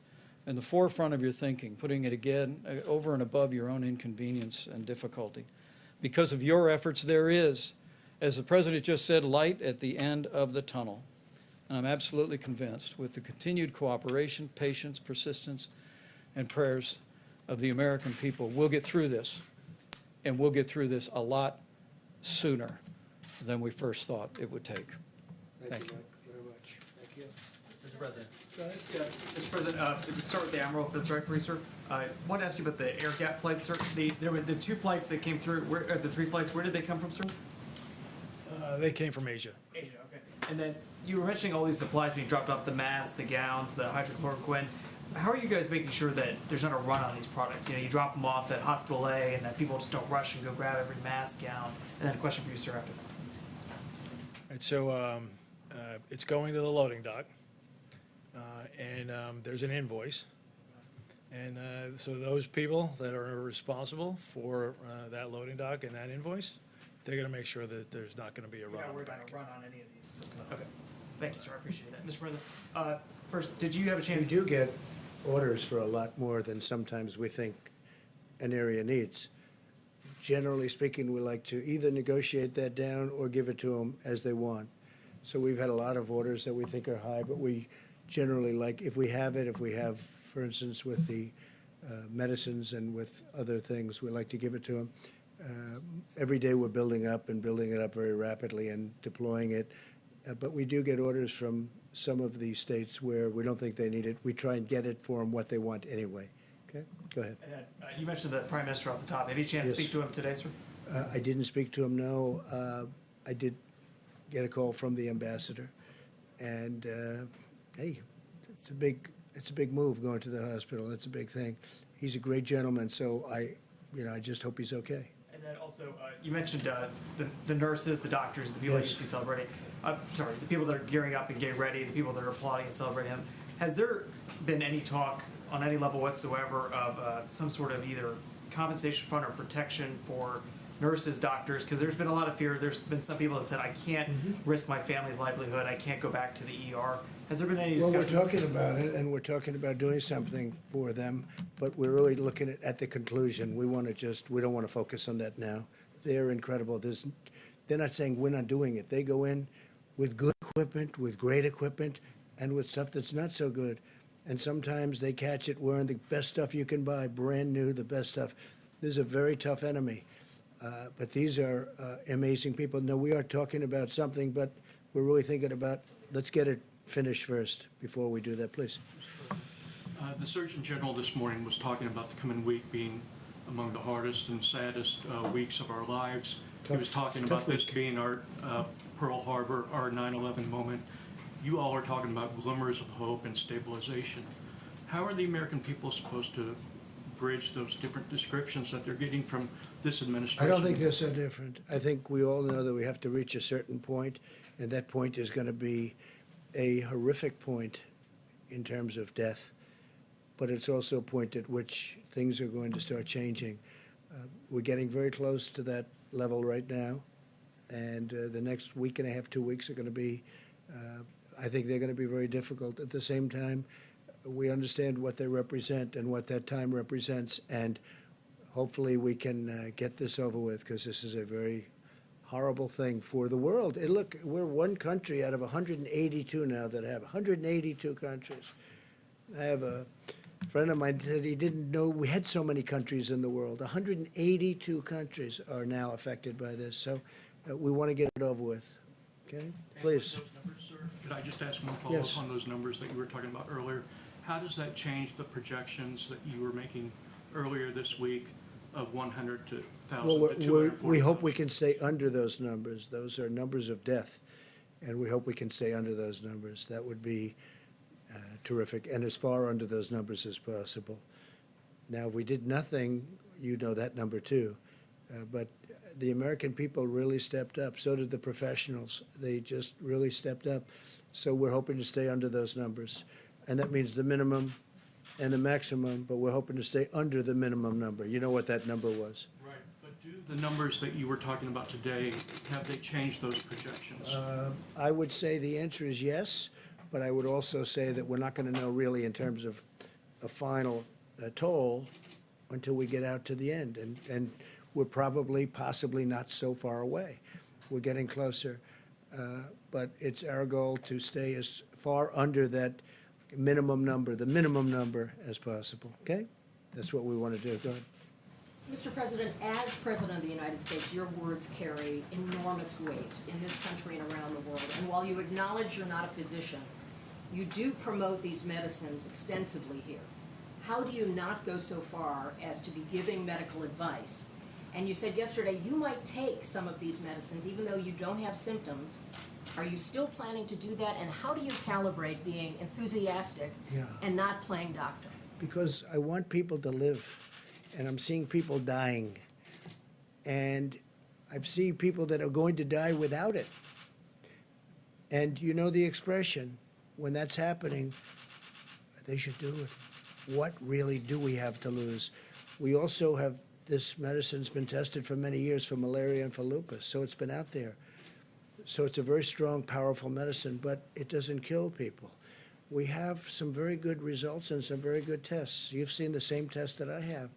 in the forefront of your thinking, putting it again over and above your own inconvenience and difficulty. Because of your efforts, there is, as the President just said, light at the end of the tunnel. And I'm absolutely convinced with the continued cooperation, patience, persistence, and prayers of the American people, we'll get through this, and we'll get through this a lot sooner than we first thought it would take. Thank you. Mike, very much. Thank you. Mr. President. Go ahead. Yeah, Mr. President, if we could start with the Admiral, if that's right for you, sir. I want to ask you about the air gap flights, sir. There were the 2 flights that came through, the 3 flights, where did they come from, sir? They came from Asia. Asia, okay. And then you were mentioning all these supplies being dropped off, the masks, the gowns, the hydrochloroquine. How are you guys making sure that there's not a run on these products? You know, you drop them off at Hospital A and that people just don't rush and go grab every mask, gown. And then a question for you, sir, after that. And so it's going to the loading dock, and there's an invoice. And so those people that are responsible for that loading dock and that invoice, they're going to make sure that there's not going to be a You're run not on the worried about back. a run on any of these? Okay. Thank you, sir. I appreciate that. Mr. President, first, did you have a We chance? do get orders for a lot more than sometimes we think an area needs. Generally speaking, we like to either negotiate that down or give it to them as they want. So we've had a lot of orders that we think are high, but we generally like, if we have, for instance, with the medicines and with other things, we like to give it to them. Every day we're building up and building it up very rapidly and deploying it. But we do get orders from some of these states where we don't think they need it. We try and get it for them what they want anyway. Okay, go ahead. And, you mentioned the Prime Minister off the top. Have you had a chance to Yes. speak to him today, sir? I didn't speak to him, no. I did get a call from the ambassador. And, hey, it's a big move going to the hospital. It's a big thing. He's a great gentleman, so I just hope he's okay. And then also, you mentioned the nurses, the doctors, the people that you Yes. see celebrating. Sorry, the people that are gearing up and getting ready, the people that are applauding and celebrating him. Has there been any talk on any level whatsoever of some sort of either compensation fund or protection for nurses, doctors? Because there's been a lot of fear. There's been some people that said, I can't risk my family's livelihood. I can't go back to the ER. Has there been any Well, discussion? we're talking about it, and we're talking about doing something for them, but we're really looking at the conclusion. We don't want to focus on that now. They're incredible. They're not saying we're not doing it. They go in with good equipment, with great equipment, and with stuff that's not so good. And sometimes they catch it wearing the best stuff you can buy, brand new, the best stuff. This is a very tough enemy. But these are amazing people. No, we are talking about something, but we're really thinking about, let's get it finished first before we do that, please. The Surgeon General this morning was talking about the coming week being among the hardest and saddest weeks of our lives. He was talking Tough about this week. being our Pearl Harbor, our 9/11 moment. You all are talking about glimmers of hope and stabilization. How are the American people supposed to bridge those different descriptions that they're getting from this I administration? don't think they're so different. I think we all know that we have to reach a certain point, and that point is going to be a horrific point in terms of death, but it's also a point at which things are going to start changing. We're getting very close to that level right now, and the next week and a half, 2 weeks are going to be, I think they're going to be very difficult. At the same time, we understand what they represent and what that time represents, and hopefully we can get this over with, because this is a very horrible thing for the world. And look, we're one country out of 182 now that have 182 countries. I have a friend of mine said he didn't know we had so many countries in the world. 182 countries are now affected by this, so we want to get it over with. Okay, And please. with those numbers, sir, could I just ask one follow-up Yes. on those numbers that you were talking about earlier? How does that change the projections that you were making earlier this week of 100 to 1,000 Well, to 240? we hope we can stay under those numbers. Those are numbers of death, and we hope we can stay under those numbers. That would be terrific, and as far under those numbers as possible. Now, if we did nothing, you know that number too. But the American people really stepped up. So did the professionals. They just really stepped up. So we're hoping to stay under those numbers. And that means the minimum and the maximum, but we're hoping to stay under the minimum number. You know what that number was. Right, but do the numbers that you were talking about today, have they changed those projections? I would say the answer is yes, but I would also say that we're not going to know really in terms of a final toll until we get out to the end. And we're probably, possibly not so far away. We're getting closer. But it's our goal to stay as far under that minimum number, the minimum number as possible, okay? That's what we want to do. Go ahead. Mr. President, as President of the United States, your words carry enormous weight in this country and around the world. And while you acknowledge you're not a physician, you do promote these medicines extensively here. How do you not go so far as to be giving medical advice? And you said yesterday you might take some of these medicines even though you don't have symptoms. Are you still planning to do that? And how do you calibrate being enthusiastic Yeah. and not playing doctor? Because I want people to live, and I'm seeing people dying. And I've seen people that are going to die without it. And you know the expression, when that's happening, they should do it. What really do we have to lose? We also have, this medicine's been tested for many years for malaria and for lupus, so it's been out there. So it's a very strong, powerful medicine, but it doesn't kill people. We have some very good results and some very good tests. You've seen the same test that I have.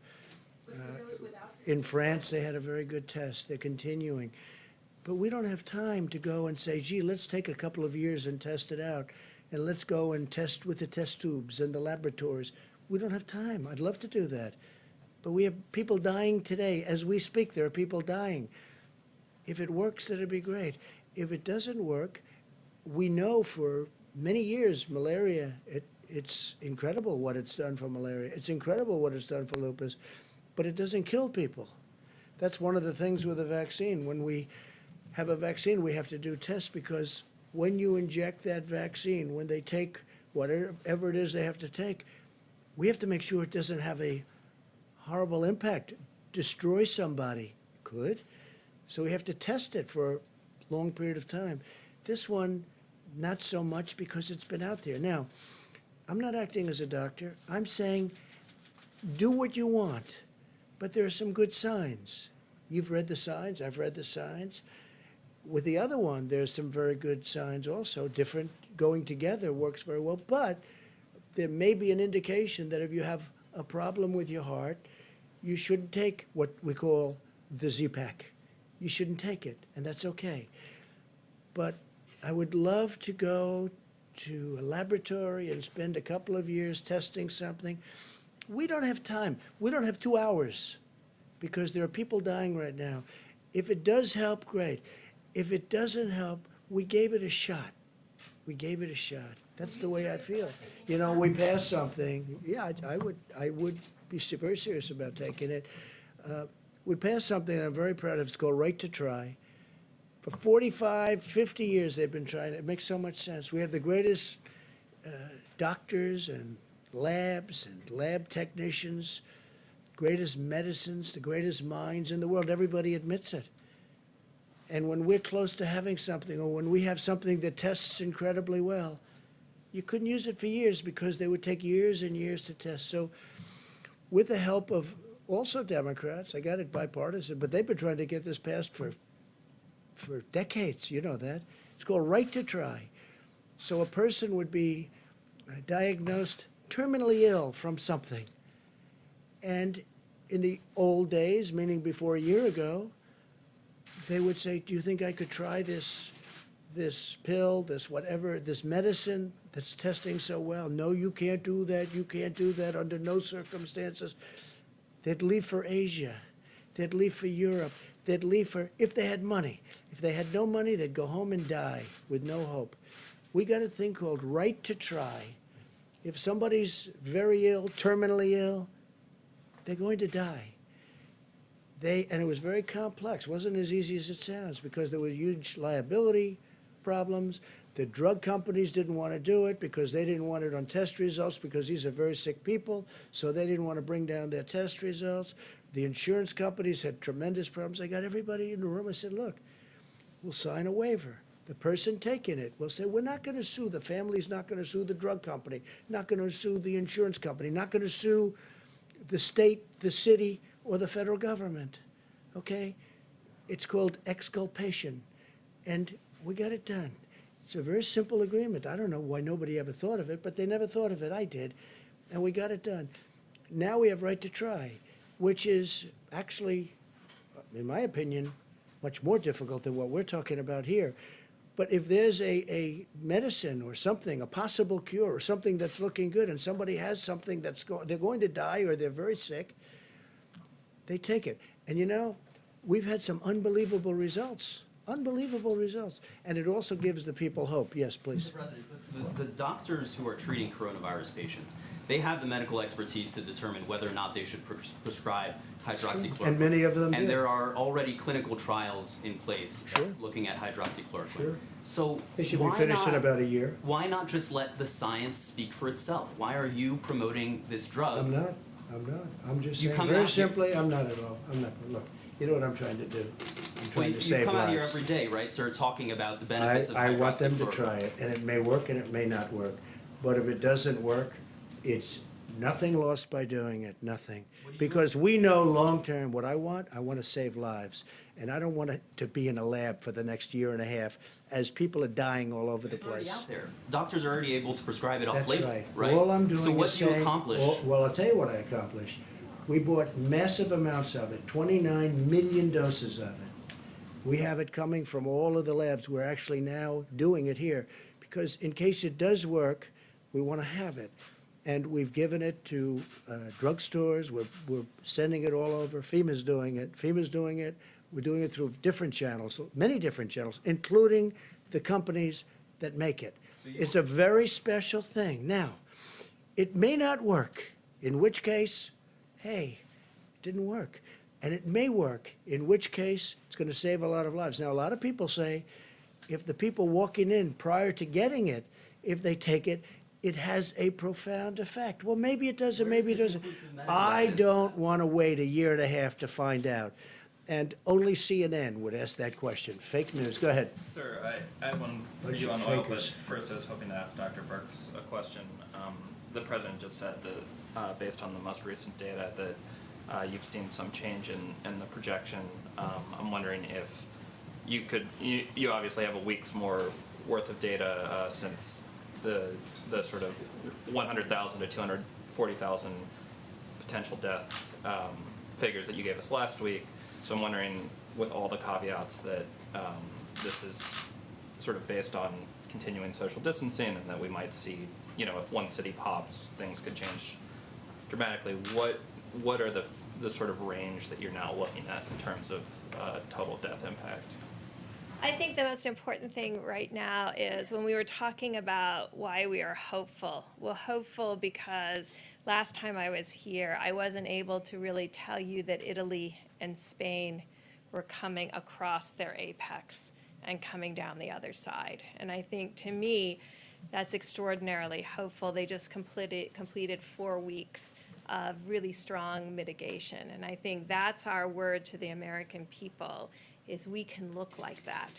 In France, they had a very good test. They're continuing. But we don't have time to go and say, gee, let's take a couple of years and test it out, and let's go and test with the test tubes and the laboratories. We don't have time. I'd love to do that. But we have people dying today. As we speak, there are people dying. If it works, that'd be great. If it doesn't work, we know for many years, malaria, it's incredible what it's done for malaria. It's incredible what it's done for lupus, but it doesn't kill people. That's one of the things with a vaccine. When we have a vaccine, we have to do tests, because when you inject that vaccine, when they take whatever it is they have to take, we have to make sure it doesn't have a horrible impact, destroy somebody. Could. So we have to test it for a long period of time. This one, not so much, because it's been out there. Now, I'm not acting as a doctor. I'm saying do what you want, but there are some good signs. You've read the signs. I've read the signs. With the other one, there's some very good signs also. Different, going together works very well, but there may be an indication that if you have a problem with your heart, you shouldn't take what we call the Z-Pack. You shouldn't take it, and that's okay. But I would love to go to a laboratory and spend a couple of years testing something. We don't have time. We don't have 2 hours, because there are people dying right now. If it does help, great. If it doesn't help, we gave it a shot. We gave it a shot. That's the way I feel. You know, we passed something. Yeah, I would be very serious about taking it. We passed something that I'm very proud of. It's called Right to Try. For 45, 50 years they've been trying it. It makes so much sense. We have the greatest doctors and labs and lab technicians, greatest medicines, the greatest minds in the world. Everybody admits it. And when we're close to having something, or when we have something that tests incredibly well, you couldn't use it for years, because they would take years and years to test. So with the help of also Democrats, I got it bipartisan, but they've been trying to get this passed for decades. You know that. It's called Right to Try. So a person would be diagnosed terminally ill from something. And in the old days, meaning before a year ago, they would say, do you think I could try this pill, this whatever, this medicine that's testing so well? No, you can't do that. You can't do that under no circumstances. They'd leave for Asia. They'd leave for Europe. They'd leave for, if they had money. If they had no money, they'd go home and die with no hope. We got a thing called Right to Try. If somebody's very ill, terminally ill, they're going to die. And it was very complex. It wasn't as easy as it sounds, because there were huge liability problems. The drug companies didn't want to do it because they didn't want it on test results, because these are very sick people, so they didn't want to bring down their test results. The insurance companies had tremendous problems. I got everybody in the room. I said, look, we'll sign a waiver. The person taking it will say, we're not going to sue. The family's not going to sue the drug company, not going to sue the insurance company, not going to sue the state, the city, or the federal government, okay? It's called exculpation, and we got it done. It's a very simple agreement. I don't know why nobody ever thought of it, but they never thought of it. I did, and we got it done. Now we have Right to Try, which is actually, in my opinion, much more difficult than what we're talking about here. But if there's a medicine or something, a possible cure or something that's looking good, and somebody has something that's they're going to die or they're very sick, they take it. And you know, we've had some unbelievable results. Unbelievable results. And it also gives the people hope. Yes, please. Mr. President, the doctors who are treating coronavirus patients, they have the medical expertise to determine whether or not they should prescribe hydroxychloroquine. And many of them And do. there are already clinical trials in place Sure. looking at hydroxychloroquine. Sure. So They should be why finished in not- about a year. Why not just let the science speak for itself? Why are you promoting this drug? I'm not. I'm just You saying, come very out here- simply, I'm not at all. I'm not. Look, you know what I'm trying to do? I'm Well, trying to you save come out here lives. every day, right, sir, talking about the benefits of I want them to hydroxychloroquine. try it, and it may work and it may not work. But if it doesn't work, it's nothing lost by doing it, nothing. Because we know long-term what I want to save lives. And I don't want it to be in a lab for the next year and a half as people are dying all over the It's already place. out there. Doctors are already able to prescribe it That's off-label, right. right? All I'm doing So what is do you saying. accomplish? Well, I'll tell you what I accomplished. We bought massive amounts of it, 29 million doses of it. We have it coming from all of the labs. We're actually now doing it here because in case it does work, we want to have it. And we've given it to drugstores. We're sending it all over. FEMA's doing it. We're doing it through different channels, many different channels, including the companies that make it. It's a very special thing. Now, it may not work, in which case, hey, it didn't work. And it may work, in which case it's going to save a lot of lives. Now, a lot of people say if the people walking in prior to getting it, if they take it, it has a profound effect. Well, maybe it does, or maybe it doesn't. I don't want to wait a year and a half to find out. And only CNN would ask that question. Fake news. Go ahead. Sir, I have one for Bunch you of on oil, but fakers. first I was hoping to ask Dr. Burks a question. The president just said that, based on the most recent data, that you've seen some change in the projection. I'm wondering if you could, you obviously have a week's more worth of data since the sort of 100,000 to 240,000 potential death figures that you gave us last week. So I'm wondering, with all the caveats that this is sort of based on continuing social distancing and that we might see, if one city pops, things could change dramatically. What are the sort of range that you're now looking at in terms of total death impact? I think the most important thing right now is when we were talking about why we are hopeful. Well, hopeful because last time I was here, I wasn't able to really tell you that Italy and Spain were coming across their apex and coming down the other side. And I think, to me, that's extraordinarily hopeful. They just completed 4 weeks of really strong mitigation. And I think that's our word to the American people, is we can look like that.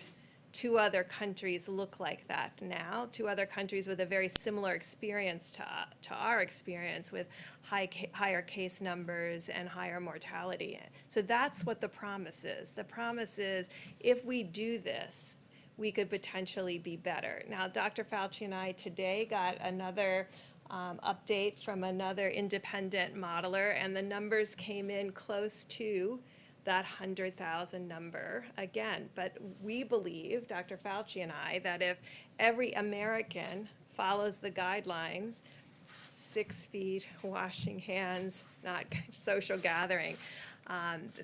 2 other countries look like that now. 2 other countries with a very similar experience to our experience, with higher case numbers and higher mortality. So that's what the promise is. The promise is, if we do this, we could potentially be better. Now, Dr. Fauci and I today got another update from another independent modeler, and the numbers came in close to that 100,000 number again. But we believe, Dr. Fauci and I, that if every American follows the guidelines, 6 feet, washing hands, not social gathering,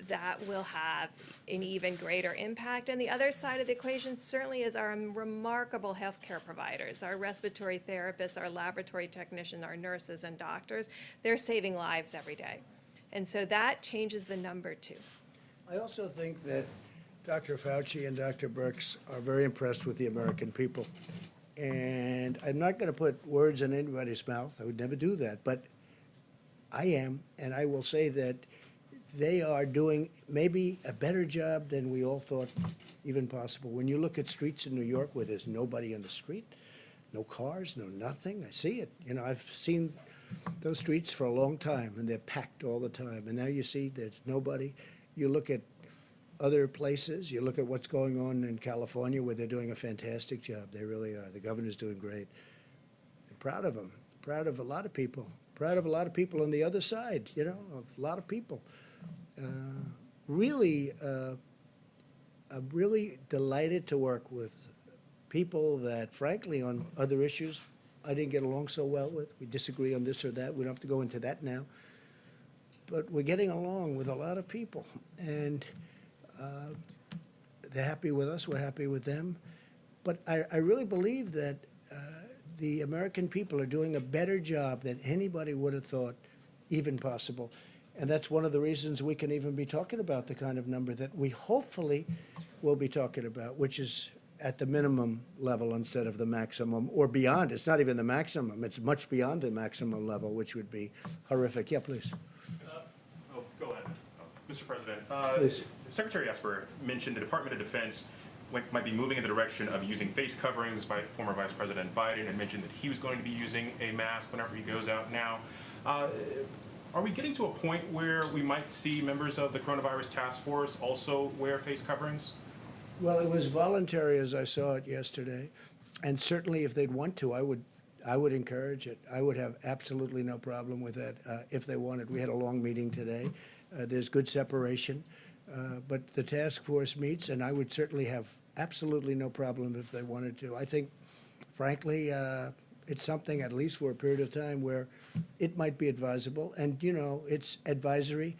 that will have an even greater impact. And the other side of the equation certainly is our remarkable healthcare providers, our respiratory therapists, our laboratory technicians, our nurses and doctors. They're saving lives every day. And so that changes the number too. I also think that Dr. Fauci and Dr. Birx are very impressed with the American people. And I'm not going to put words in anybody's mouth. I would never do that. But I am, and I will say that they are doing maybe a better job than we all thought even possible. When you look at streets in New York where there's nobody on the street, no cars, no nothing, I see it. I've seen those streets for a long time, and they're packed all the time. And now you see there's nobody. You look at other places, you look at what's going on in California, where they're doing a fantastic job. They really are. The governor's doing great. I'm proud of them. Proud of a lot of people. Proud of a lot of people on the other side, a lot of people. I'm really delighted to work with people that, frankly, on other issues, I didn't get along so well with. We disagree on this or that. We don't have to go into that now. But we're getting along with a lot of people, and they're happy with us, we're happy with them. But I really believe that the American people are doing a better job than anybody would have thought even possible. And that's one of the reasons we can even be talking about the kind of number that we hopefully will be talking about, which is at the minimum level instead of the maximum, or beyond. It's not even the maximum. It's much beyond the maximum level, which would be horrific. Yeah, please. Go ahead. Mr. President, Please. Secretary Esper mentioned the Department of Defense might be moving in the direction of using face coverings. Former Vice President Biden had mentioned that he was going to be using a mask whenever he goes out now. Are we getting to a point where we might see members of the coronavirus task force also wear face coverings? Well, it was voluntary as I saw it yesterday, and certainly if they'd want to, I would encourage it. I would have absolutely no problem with that if they wanted. We had a long meeting today. There's good separation, but the task force meets, and I would certainly have absolutely no problem if they wanted to. I think, frankly, it's something, at least for a period of time, where it might be advisable, and it's advisory.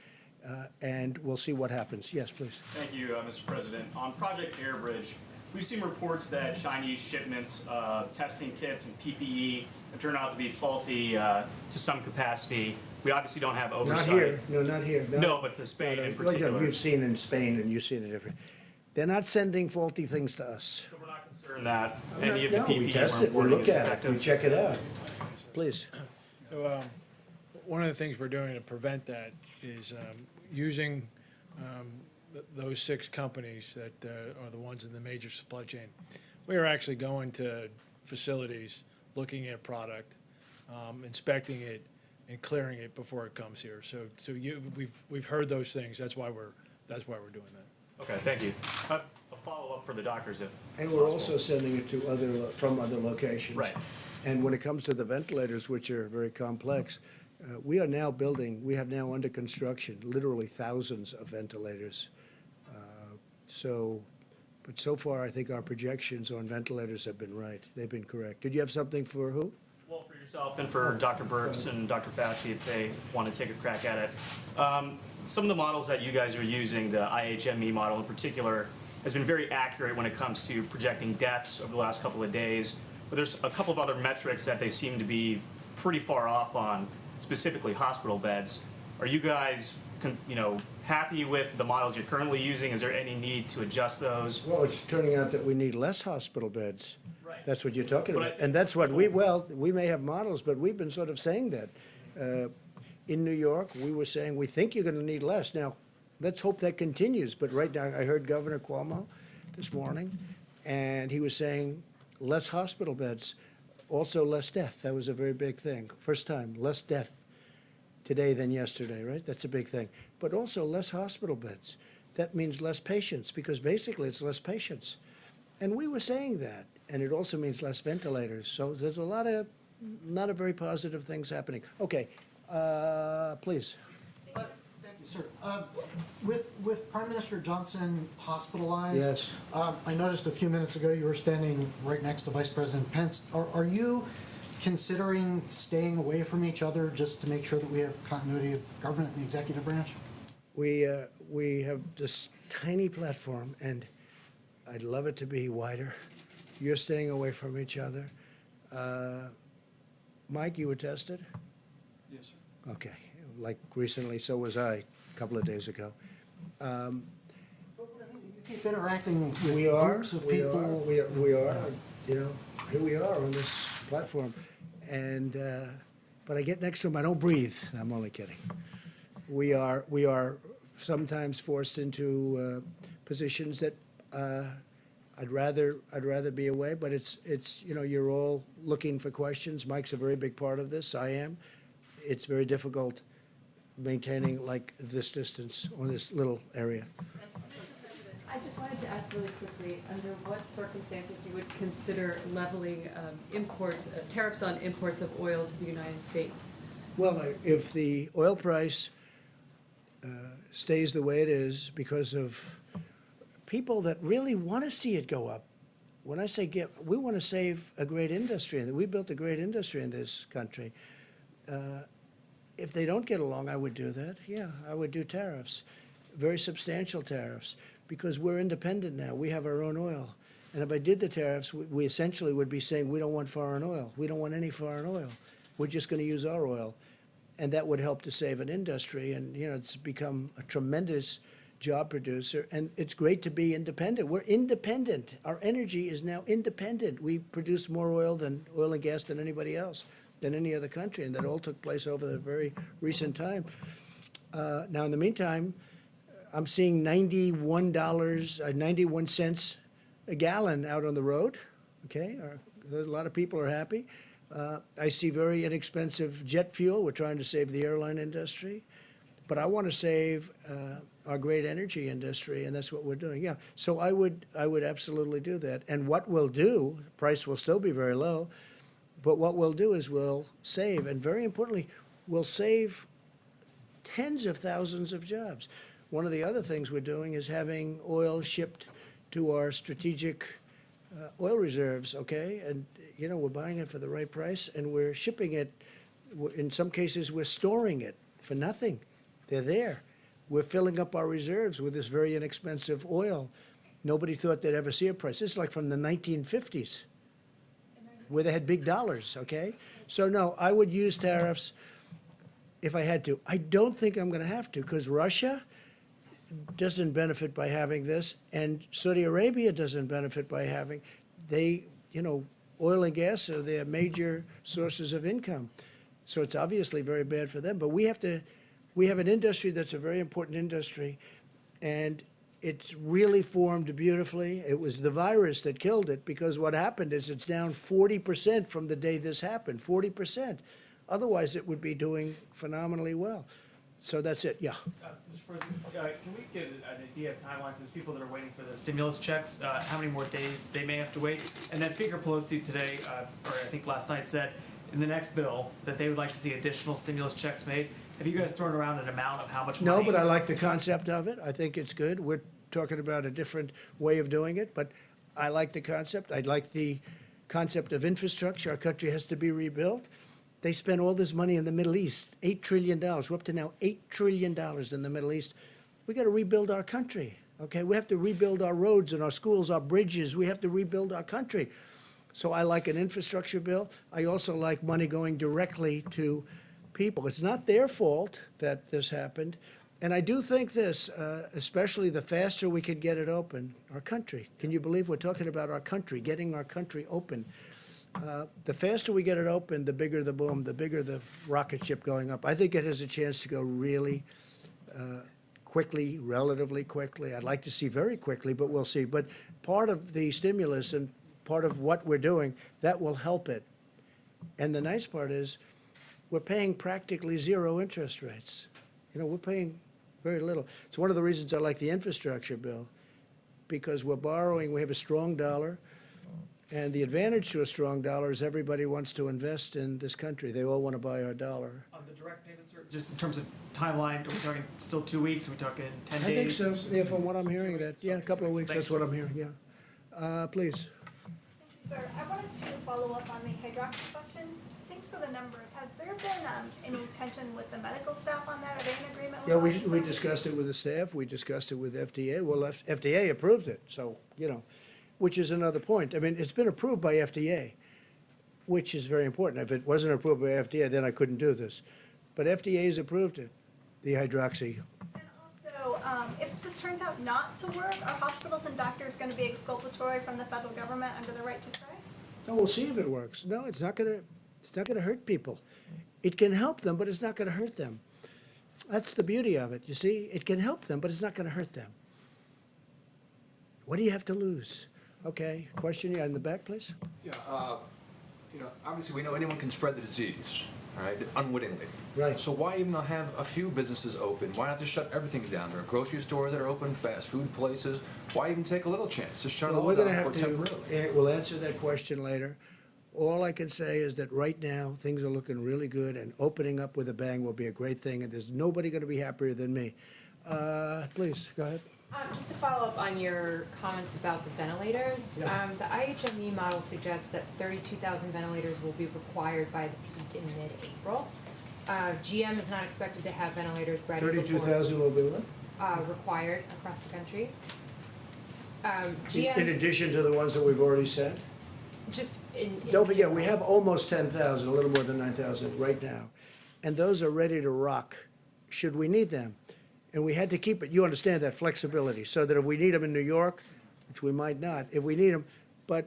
And we'll see what happens. Yes, please. Thank you, Mr. President. On Project Airbridge, we've seen reports that Chinese shipments of testing kits and PPE have turned out to be faulty to some capacity. We obviously don't have oversight. Not here. No, not here. No, but to Spain in particular. Well, you've seen in Spain, and you've seen it different. They're not sending faulty things to us. So we're not concerned that any of the No, PPE we test we're it. We importing look is at it. effective. We check it out. Please. So, one of the things we're doing to prevent that is using those 6 companies that are the ones in the major supply chain. We are actually going to facilities, looking at product, inspecting it, and clearing it before it comes here. So we've heard those things. That's why we're doing that. Okay, thank you. A follow-up for the doctors, if And we're also sending it to from other locations. Right. And when it comes to the ventilators, which are very complex, we have now under construction, literally thousands of ventilators. But so far, I think our projections on ventilators have been right. They've been correct. Did you have something for who? Well, for yourself and for Dr. Birx and Dr. Fauci, if they want to take a crack at it. Some of the models that you guys are using, the IHME model in particular, has been very accurate when it comes to projecting deaths over the last couple of days. But there's a couple of other metrics that they seem to be pretty far off on, specifically hospital beds. Are you guys, happy with the models you're currently using? Is there any need to adjust those? Well, it's turning out that we need less hospital beds. Right. That's what you're talking But about. And that's what we may have models, but we've been sort of saying that. In New York, we were saying, we think you're going to need less. Now, let's hope that continues. But right now, I heard Governor Cuomo this morning, and he was saying less hospital beds, also less death. That was a very big thing. First time, less death today than yesterday, right? That's a big thing. But also less hospital beds. That means less patients, because basically it's less patients. And we were saying that. And it also means less ventilators. So there's a lot of not a very positive things happening. Okay, please. Thank you, sir. With Prime Minister Johnson hospitalized, Yes. I noticed a few minutes ago you were standing right next to Vice President Pence. Are you considering staying away from each other just to make sure that we have continuity of government in the executive branch? We have this tiny platform, and I'd love it to be wider. You're staying away from each other. Mike, you were tested? Yes, sir. Okay, like recently, so was I, a couple of days ago. You keep interacting with We are, groups of we are, people. we are, here we are on this platform. And, but I get next to him, I don't breathe. I'm only kidding. We are sometimes forced into positions that I'd rather be away, but it's you're all looking for questions. Mike's a very big part of this. I am. It's very difficult maintaining like this distance on this little area. I just wanted to ask really quickly, under what circumstances you would consider leveling tariffs on imports of oil to the United States? Well, if the oil price stays the way it is because of people that really want to see it go up. When I say we want to save a great industry, and we built a great industry in this country. If they don't get along, I would do that. Yeah, I would do tariffs, very substantial tariffs, because we're independent now. We have our own oil. And if I did the tariffs, we essentially would be saying we don't want foreign oil. We don't want any foreign oil. We're just going to use our oil. and that would help to save an industry. And, you know, it's become a tremendous job producer, and it's great to be independent. We're independent. Our energy is now independent. We produce more oil and gas than anybody else, than any other country, and that all took place over the very recent time. Now, in the meantime, I'm seeing $91 cents a gallon out on the road, okay? A lot of people are happy. I see very inexpensive jet fuel. We're trying to save the airline industry. But I want to save our great energy industry, and that's what we're doing. Yeah, so I would absolutely do that. And what we'll do, price will still be very low, but what we'll do is we'll save, and very importantly, we'll save tens of thousands of jobs. One of the other things we're doing is having oil shipped to our strategic oil reserves, okay? And, you know, we're buying it for the right price, and we're shipping it. In some cases, we're storing it for nothing. They're there. We're filling up our reserves with this very inexpensive oil. Nobody thought they'd ever see a price. This is like from the 1950s, where they had big dollars, okay? So no, I would use tariffs if I had to. I don't think I'm going to have to, because Russia doesn't benefit by having this, and Saudi Arabia doesn't benefit by having. Oil and gas are their major sources of income. So it's obviously very bad for them. But we have an industry that's a very important industry, and it's really formed beautifully. It was the virus that killed it, because what happened is it's down 40% from the day this happened, 40%. Otherwise, it would be doing phenomenally well. So that's it, yeah. Mr. President, can we get an idea of timeline for those people that are waiting for the stimulus checks, how many more days they may have to wait? And then Speaker Pelosi today, or I think last night, said in the next bill that they would like to see additional stimulus checks made. Have you guys thrown around an amount of how much money? No, but I like the concept of it. I think it's good. We're talking about a different way of doing it, but I like the concept. I like the concept of infrastructure. Our country has to be rebuilt. They spend all this money in the Middle East, $8 trillion. We're up to now $8 trillion in the Middle East. We got to rebuild our country, okay? We have to rebuild our roads and our schools, our bridges. We have to rebuild our country. So I like an infrastructure bill. I also like money going directly to people. It's not their fault that this happened. And I do think this, especially the faster we can get it open, our country. Can you believe we're talking about our country, getting our country open? The faster we get it open, the bigger the boom, the bigger the rocket ship going up. I think it has a chance to go really quickly, relatively quickly. I'd like to see very quickly, but we'll see. But part of the stimulus and part of what we're doing, that will help it. And the nice part is we're paying practically zero interest rates. You know, we're paying very little. It's one of the reasons I like the infrastructure bill, because we're borrowing, we have a strong dollar. And the advantage to a strong dollar is everybody wants to invest in this country. They all want to buy our dollar. On the direct payments, sir, just in terms of timeline, are we talking still 2 weeks? Are we talking 10 days? I think so. Yeah, from what I'm hearing, that, yeah, a couple of weeks, Thanks. that's what I'm hearing, yeah. Please. Sir, I wanted to follow up on the hydroxy question. Thanks for the numbers. Has there been any tension with the medical staff on that? Are they in agreement with Yeah, all these we numbers? discussed it with the staff. We discussed it with FDA. Well, FDA approved it, so, you know, which is another point. I mean, it's been approved by FDA, which is very important. If it wasn't approved by FDA, then I couldn't do this. But FDA has approved it, the hydroxy. And also, if this turns out not to work, are hospitals and doctors going to be exculpatory from the federal government under the right to try? No, we'll see if it works. No, it's not gonna hurt people. It can help them, but it's not gonna hurt them. That's the beauty of it, you see? It can help them, but it's not gonna hurt them. What do you have to lose? Okay, question in the back, please. Yeah, obviously we know anyone can spread the disease, all right, unwittingly. Right. So why even have a few businesses open? Why not just shut everything down? There are grocery stores that are open, fast food places. Why even take a little chance? Just shut it Well, all we're down gonna for have temporarily. we'll answer that question later. All I can say is that right now, things are looking really good, and opening up with a bang will be a great thing, and there's nobody gonna be happier than me. Please, go ahead. Just to follow up on your comments about the ventilators, Yeah. the IHME model suggests that 32,000 ventilators will be required by the peak in mid-April. GM is not expected to have ventilators ready before 32,000 will be what? required across the country. In GM, addition to the ones that we've already sent? just in Don't forget, general. we have almost 10,000, a little more than 9,000 right now. and those are ready to rock, should we need them. And we had to keep it, you understand that flexibility, so that if we need them in New York, which we might not, if we need them, but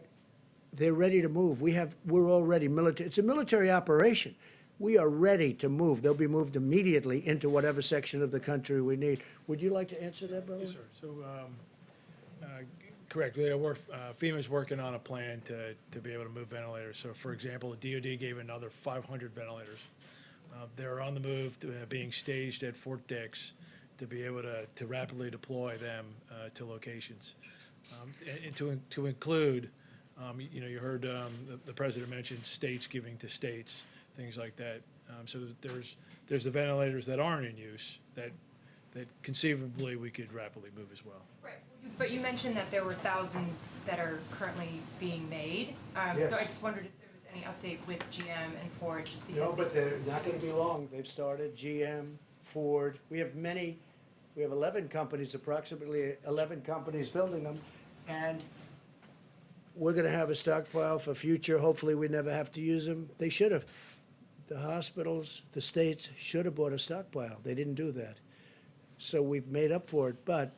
they're ready to move. We're already military, it's a military operation. We are ready to move. They'll be moved immediately into whatever section of the country we need. Would you like to answer that, brother? Yes, sir. So, correct. FEMA's working on a plan to be able to move ventilators. So, for example, the DoD gave another 500 ventilators. They're on the move, being staged at Fort Dix to be able to rapidly deploy them to locations. And to include, you heard the president mention states giving to states, things like that. So there's the ventilators that aren't in use that conceivably we could rapidly move as well. Right, but you mentioned that there were thousands that are currently being made. Yes. So I just wondered if there was any update with GM and Ford, just because No, but they're not going to be long. They've started, GM, Ford. We have 11 companies, approximately 11 companies building them, and we're going to have a stockpile for future. Hopefully, we never have to use them. They should have. The hospitals, the states should have bought a stockpile. They didn't do that. So we've made up for it. But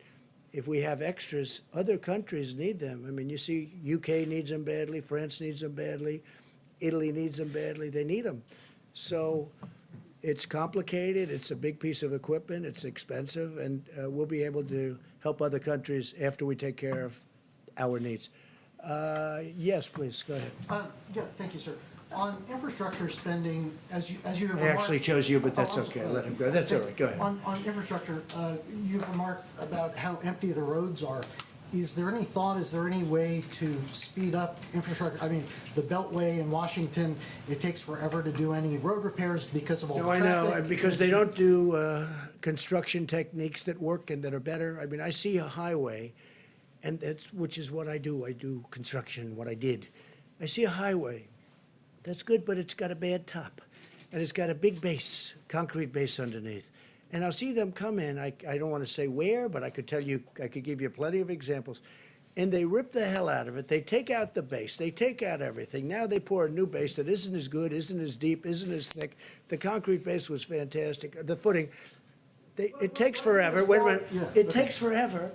if we have extras, other countries need them. I mean, you see, UK needs them badly, France needs them badly, Italy needs them badly. They need them. So it's complicated. It's a big piece of equipment. It's expensive. And we'll be able to help other countries after we take care of our needs. Yes, please, go ahead. Yeah, thank you, sir. On infrastructure spending, as you have I actually remarked- chose you, but that's I'm okay. sorry. Let him go. That's all right. Go ahead. On infrastructure, you've remarked about how empty the roads are. Is there any thought, is there any way to speed up infrastructure? I mean, the Beltway in Washington, it takes forever to do any road repairs because of all the No, I traffic. know, and because they don't do construction techniques that work and that are better. I mean, I see a highway, and which is what I do. I do construction, what I did. I see a highway. That's good, but it's got a bad top, and it's got a big base, concrete base underneath. And I'll see them come in. I don't want to say where, but I could tell you, I could give you plenty of examples. And they rip the hell out of it. They take out the base. They take out everything. Now they pour a new base that isn't as good, isn't as deep, isn't as thick. The concrete base was fantastic. The footing, it takes forever. Wait a minute. It takes forever.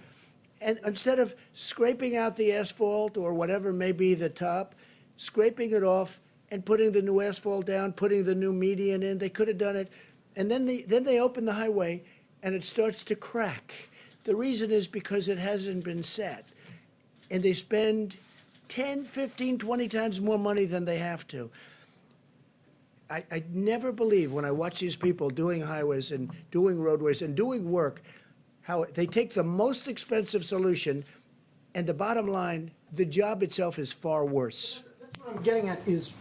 And instead of scraping out the asphalt or whatever may be the top, scraping it off and putting the new asphalt down, putting the new median in, they could have done it. And then they open the highway and it starts to crack. The reason is because it hasn't been set. And they spend 10, 15, 20 times more money than they have to. I never believe when I watch these people doing highways and doing roadways and doing work, how they take the most expensive solution, and the bottom line, the job itself is far worse. What I'm getting at is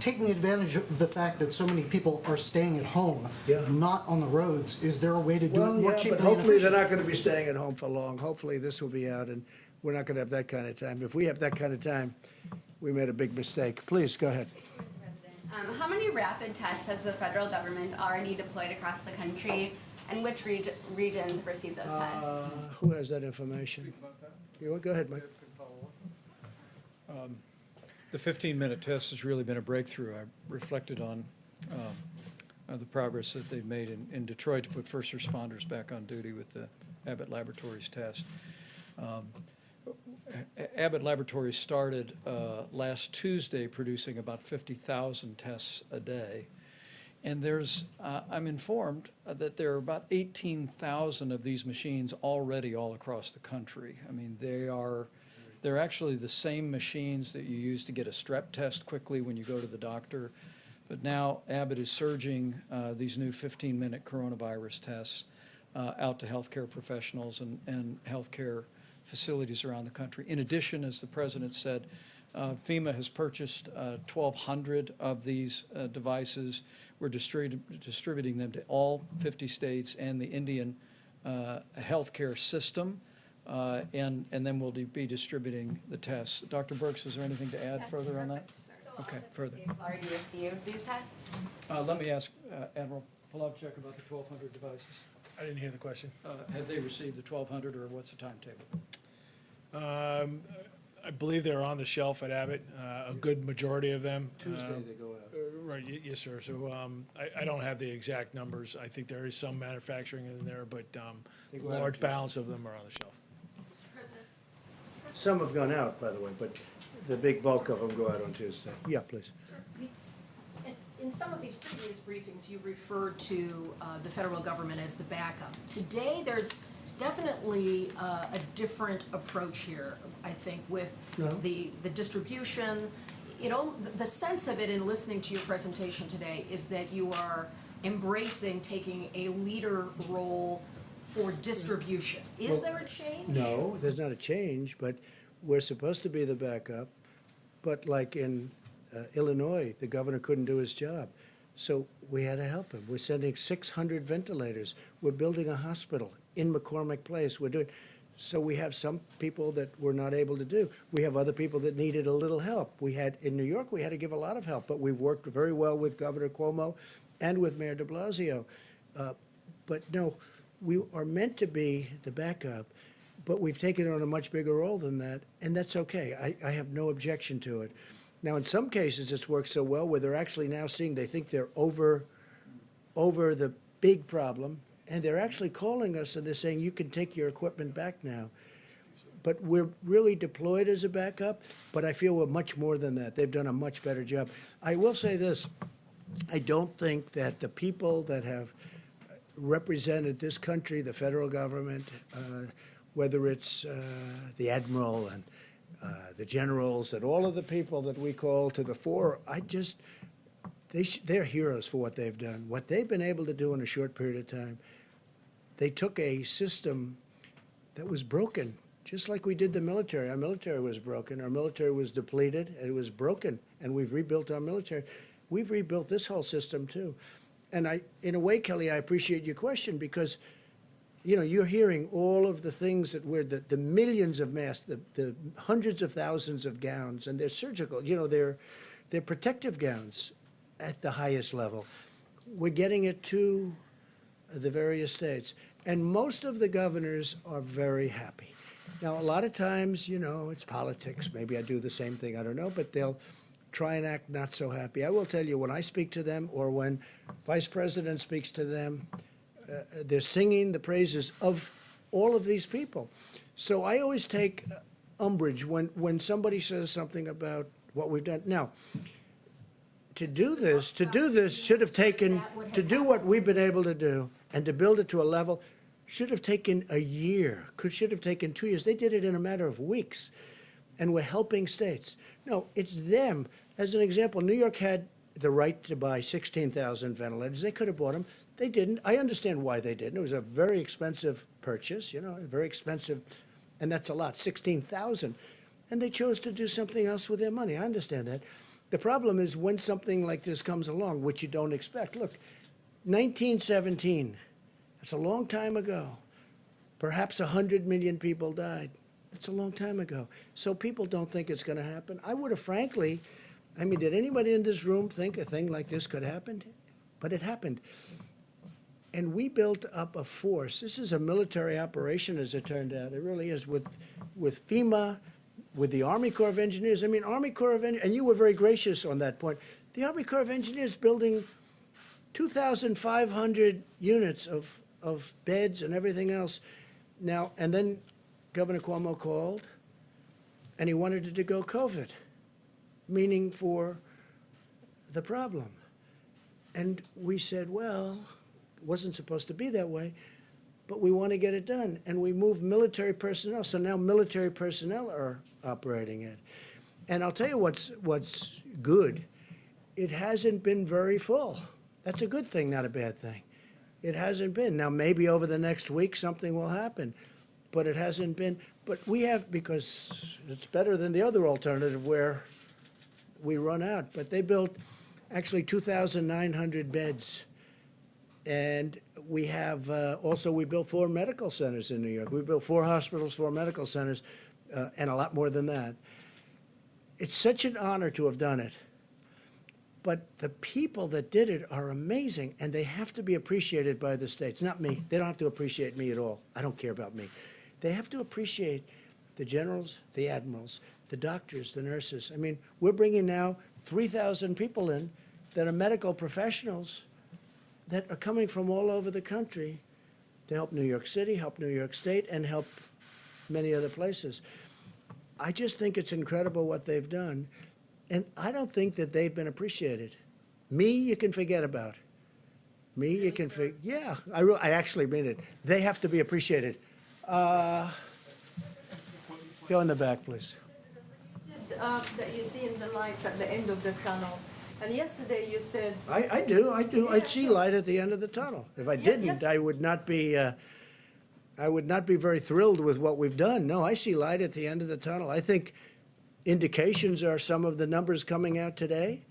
taking advantage of the fact that so many people are staying at home, not on the roads. Is there a way to do it more cheaply? But hopefully they're not going to be staying at home for long. Hopefully this will be out, and we're not going to have that kind of time. If we have that kind of time, we made a big mistake. Please, go ahead. How many rapid tests has the federal government already deployed across the country, and which regions have received those tests? Who has that information? You want, go ahead, Mike. The 15-minute test has really been a breakthrough. I reflected on the progress that they've made in Detroit to put first responders back on duty with the Abbott Laboratories test. Abbott Laboratories started last Tuesday producing about 50,000 tests a day. And there's, I'm informed that there are about 18,000 of these machines already all across the country. I mean, they're actually the same machines that you use to get a strep test quickly when you go to the doctor. But now Abbott is surging these new 15-minute coronavirus tests out to healthcare professionals and healthcare facilities around the country. In addition, as the president said, FEMA has purchased 1,200 of these devices. We're distributing them to all 50 states and the Indian healthcare system, and then we'll be distributing the tests. Dr. Burks, is there anything to add further on that? Okay, further. You've already received these tests? Let me ask Admiral Polovchik about the 1,200 devices. I didn't hear the question. Have they received the 1,200, or what's the timetable? I believe they're on the shelf at Abbott, a good majority of them. Tuesday they go out. Right, yes, sir. So I don't have the exact numbers. I think there is some manufacturing in there, but They go out on large Tuesday. balance of them are on the shelf. Some have gone out, by the way, but the big bulk of them go out on Tuesday. Yeah, please. In some of these previous briefings, you referred to the federal government as the backup. Today, there's definitely a different approach here, I think, with the distribution. The sense of it in listening to your presentation today is that you are embracing taking a leader role for distribution. Is there a change? No, there's not a change, but we're supposed to be the backup. But like in Illinois, the governor couldn't do his job. So we had to help him. We're sending 600 ventilators. We're building a hospital in McCormick Place. So we have some people that we're not able to do. We have other people that needed a little help. In New York, we had to give a lot of help, but we've worked very well with Governor Cuomo and with Mayor de Blasio. But no, we are meant to be the backup, but we've taken on a much bigger role than that, and that's okay. I have no objection to it. Now, in some cases, it's worked so well where they're actually now seeing they think they're over the big problem, and they're actually calling us and they're saying, you can take your equipment back now. But we're really deployed as a backup, but I feel we're much more than that. They've done a much better job. I will say this, I don't think that the people that have represented this country, the federal government, whether it's the admiral and the generals and all of the people that we call to the fore, they're heroes for what they've done. What they've been able to do in a short period of time, they took a system that was broken, just like we did the military. Our military was broken. Our military was depleted. It was broken, and we've rebuilt our military. We've rebuilt this whole system, too. And in a way, Kelly, I appreciate your question because you're hearing all of the things that the millions of masks, the hundreds of thousands of gowns, and they're surgical, they're protective gowns at the highest level. We're getting it to the various states. And most of the governors are very happy. Now, a lot of times, it's politics. Maybe I do the same thing, I don't know, but they'll try and act not so happy. I will tell you, when I speak to them or when Vice President speaks to them, they're singing the praises of all of these people. So I always take umbrage when somebody says something about what we've done. Now, to do this should have taken, to do what we've been able to do and to build it to a level, should have taken a year, should have taken 2 years. They did it in a matter of weeks. And we're helping states. No, it's them. As an example, New York had the right to buy 16,000 ventilators. They could have bought them. They didn't. I understand why they didn't. It was a very expensive purchase, very expensive, and that's a lot, 16,000. And they chose to do something else with their money. I understand that. The problem is when something like this comes along, which you don't expect. Look, 1917, that's a long time ago. Perhaps 100 million people died. That's a long time ago. So people don't think it's going to happen. I would have frankly, did anybody in this room think a thing like this could happen? But it happened. And we built up a force. This is a military operation, as it turned out. It really is, with FEMA, with the Army Corps of Engineers. Army Corps of Engineers, and you were very gracious on that point. The Army Corps of Engineers building 2,500 units of beds and everything else. Now, and then Governor Cuomo called, and he wanted it to go COVID, meaning for the problem. And we said, well, it wasn't supposed to be that way, but we want to get it done. And we moved military personnel, so now military personnel are operating it. And I'll tell you what's good. It hasn't been very full. That's a good thing, not a bad thing. It hasn't been. Now, maybe over the next week something will happen, but it hasn't been. But we have, because it's better than the other alternative where we run out. But they built actually 2,900 beds. And we have also, we built 4 medical centers in New York. We built 4 hospitals, 4 medical centers, and a lot more than that. It's such an honor to have done it. But the people that did it are amazing, and they have to be appreciated by the states. Not me. They don't have to appreciate me at all. I don't care about me. They have to appreciate the generals, the admirals, the doctors, the nurses. We're bringing now 3,000 people in that are medical professionals that are coming from all over the country to help New York City, help New York State, and help many other places. I just think it's incredible what they've done, and I don't think that they've been appreciated. Me, you can forget about. Me, you can forget. Yeah, I actually mean it. They have to be appreciated. Go in the back, please. That you see in the lights at the end of the tunnel. And yesterday you said... I do. Yeah, I see light at the end of the tunnel. If I didn't, yes. I would not be very thrilled with what we've done. No, I see light at the end of the tunnel. I think indications are some of the numbers coming out today.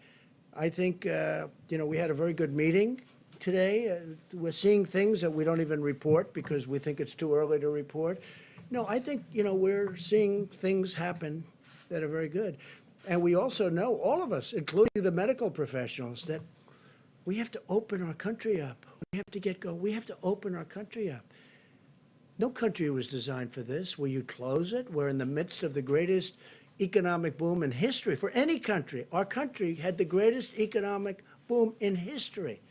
I think, we had a very good meeting today. We're seeing things that we don't even report because we think it's too early to report. No, I think, we're seeing things happen that are very good. And we also know, all of us, including the medical professionals, that we have to open our country up. We have to get going. We have to open our country up. No country was designed for this, where you close it. We're in the midst of the greatest economic boom in history for any country. Our country had the greatest economic boom in history.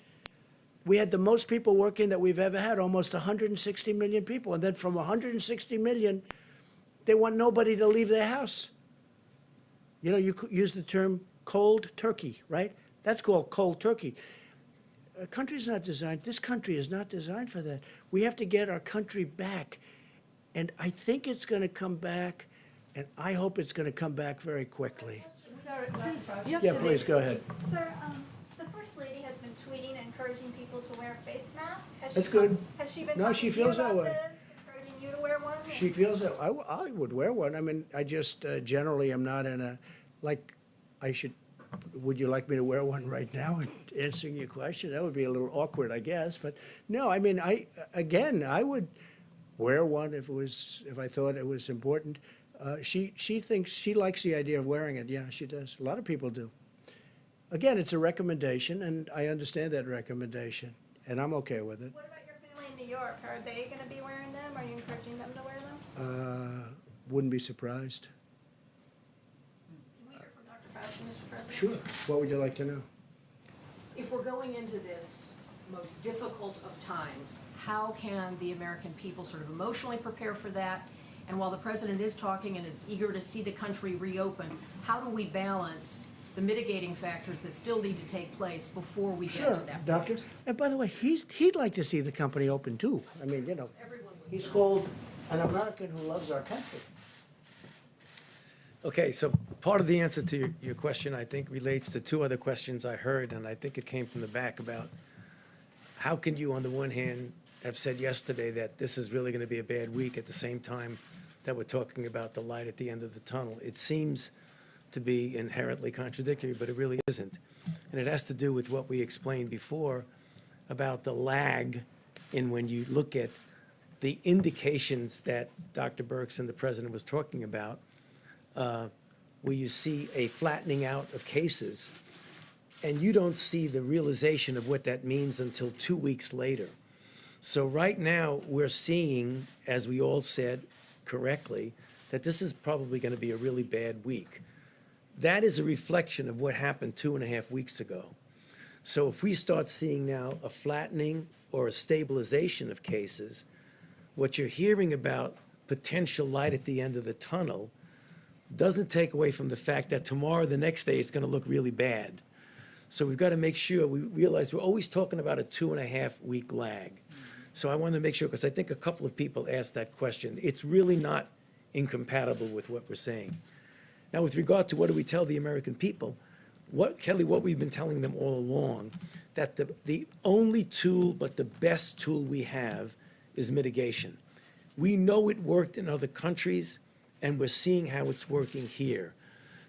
We had the most people working that we've ever had, almost 160 million people. And then from 160 million, they want nobody to leave their house. You could use the term cold turkey, right? That's called cold turkey. A country's not designed, this country is not designed for that. We have to get our country back. And I think it's going to come back, and I hope it's going to come back very quickly. Sir, since Yeah, please, go ahead. Sir, the First Lady has been tweeting encouraging people to wear face masks. That's good. Has she been No, talking she to you feels that about way. this, encouraging you to wear one? She feels that I would wear one. I mean, I just generally am not in a, would you like me to wear one right now and answering your question? That would be a little awkward, I guess. But no, I mean, I would wear one if I thought it was important. She thinks, she likes the idea of wearing it. Yeah, she does. A lot of people do. Again, it's a recommendation, and I understand that recommendation, and I'm okay with it. What about your family in New York? Are they going to be wearing them? Are you encouraging them to wear them? Wouldn't be surprised. Can we hear from Dr. Fauci, Mr. President? Sure. What would you like to know? If we're going into this most difficult of times, how can the American people sort of emotionally prepare for that? And while the president is talking and is eager to see the country reopen, how do we balance the mitigating factors that still need to take place before we get to Sure, that point? Doctor. And by the way, he'd like to see the company open too. I mean, he's called an American who loves our country. Okay, so part of the answer to your question, I think, relates to two other questions I heard, and I think it came from the back about how can you, on the one hand, have said yesterday that this is really going to be a bad week at the same time that we're talking about the light at the end of the tunnel. It seems to be inherently contradictory, but it really isn't. And it has to do with what we explained before about the lag in when you look at the indications that Dr. Birx and the president was talking about, where you see a flattening out of cases, and you don't see the realization of what that means until 2 weeks later. So right now, we're seeing, as we all said correctly, that this is probably going to be a really bad week. That is a reflection of what happened 2.5 weeks ago. So if we start seeing now a flattening or a stabilization of cases, what you're hearing about potential light at the end of the tunnel doesn't take away from the fact that tomorrow, the next day, it's going to look really bad. So we've got to make sure we realize we're always talking about a 2.5 week lag. So I want to make sure, because I think a couple of people asked that question. It's really not incompatible with what we're saying. Now, with regard to what do we tell the American people, Kelly, what we've been telling them all along, that the only tool but the best tool we have is mitigation. We know it worked in other countries, and we're seeing how it's working here.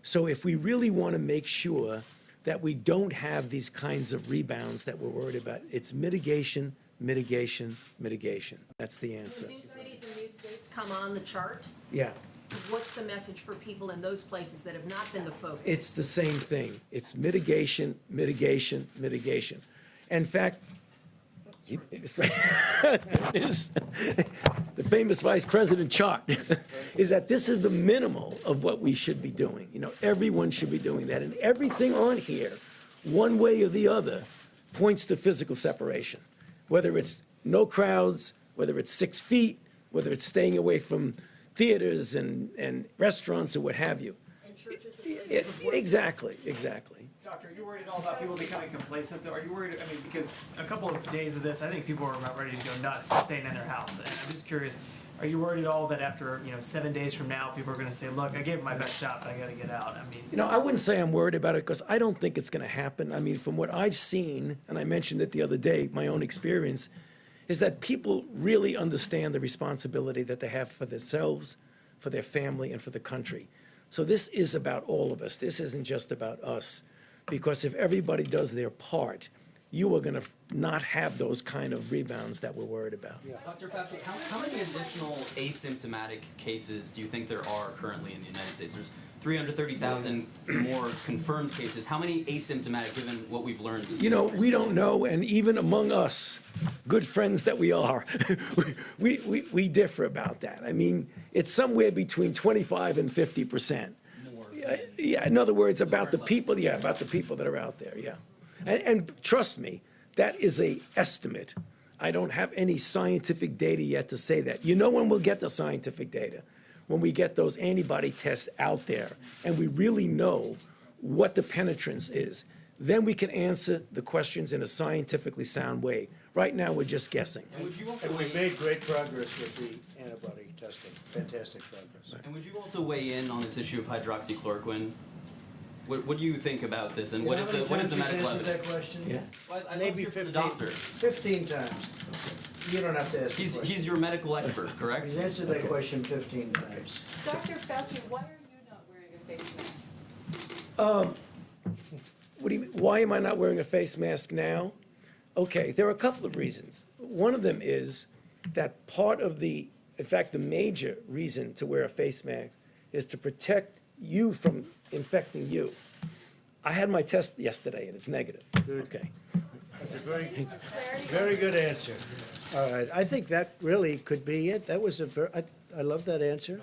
So if we really want to make sure that we don't have these kinds of rebounds that we're worried about, it's mitigation, mitigation, mitigation. That's the answer. When new cities and new states come on the chart, Yeah. what's the message for people in those places that have not been the focus? It's the same thing. It's mitigation, mitigation, mitigation. In fact, is the famous vice president chart is that this is the minimal of what we should be doing. Everyone should be doing that. And everything on here one way or the other, points to physical separation. Whether it's no crowds, whether it's 6 feet, whether it's staying away from theaters and restaurants or what have you. And churches Exactly. Doctor, are you worried at all about people becoming complacent though? Are you worried, I mean, because a couple of days of this, I think people are about ready to go nuts staying in their house. And I'm just curious, are you worried at all that after, 7 days from now, people are gonna say, look, I gave it my best shot, but I gotta get out? I mean. I wouldn't say I'm worried about it because I don't think it's going to happen. I mean, from what I've seen, and I mentioned it the other day, my own experience, is that people really understand the responsibility that they have for themselves, for their family, and for the country. So this is about all of us. This isn't just about us. Because if everybody does their part, you are going to not have those kind of rebounds that we're worried about. Dr. Fauci, how many additional asymptomatic cases do you think there are currently in the United States? There's 330,000 more confirmed cases. How many asymptomatic, given what we've learned? We don't know, and even among us, good friends that we are, we differ about that. I mean, it's somewhere between 25 and 50%. Yeah, in other words, about the people that are out there, yeah. And trust me, that is a estimate. I don't have any scientific data yet to say that. When we'll get the scientific data? When we get those antibody tests out there and we really know what the penetrance is, then we can answer the questions in a scientifically sound way. Right now, we're just guessing. And would you also And we've made great progress with the antibody testing, fantastic progress. And would you also weigh in on this issue of hydroxychloroquine? What do you think about this, and what is the medical evidence? That question? Yeah. Well, I'd Maybe love to hear 15, from the doctor. 15 times. You don't have to ask the question. He's your medical expert, correct? He's answered that question 15 times. Dr. Fauci, why are you not wearing a face mask? What do you mean? Why am I not wearing a face mask now? Okay, there are a couple of reasons. One of them is that part of in fact, the major reason to wear a face mask is to protect you from infecting you. I had my test yesterday and it's negative. Okay. That's a very good answer. All right, I think that really could be it. That was I love that answer,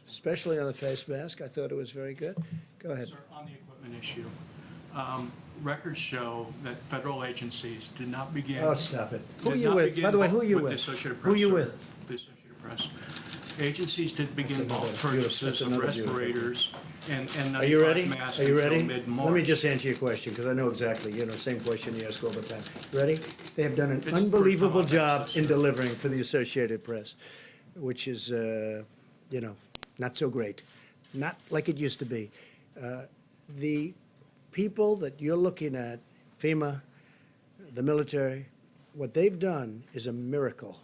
especially on the face mask. I thought it was very good. Go ahead. Sir, on the equipment issue, records show that federal agencies did not begin. Oh, stop it. Who are you with? By the way, who are you with? Who are you with? The Associated Press. Agencies did begin bulk That's purchases of another beautiful respirators and Are you 95 ready? masks Are you until ready? mid-March. Let me just answer your question, because I know exactly, same question you ask all the time. Ready? They have done an This is the first unbelievable time I've job asked in this. delivering for the Associated Press, which is, not so great. Not like it used to be. The people that you're looking at, FEMA, the military, what they've done is a miracle.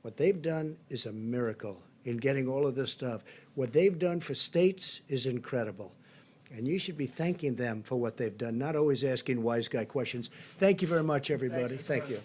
What they've done is a miracle in getting all of this stuff. What they've done for states is incredible. And you should be thanking them for what they've done, not always asking wise guy questions. Thank you very much, everybody. Thank you.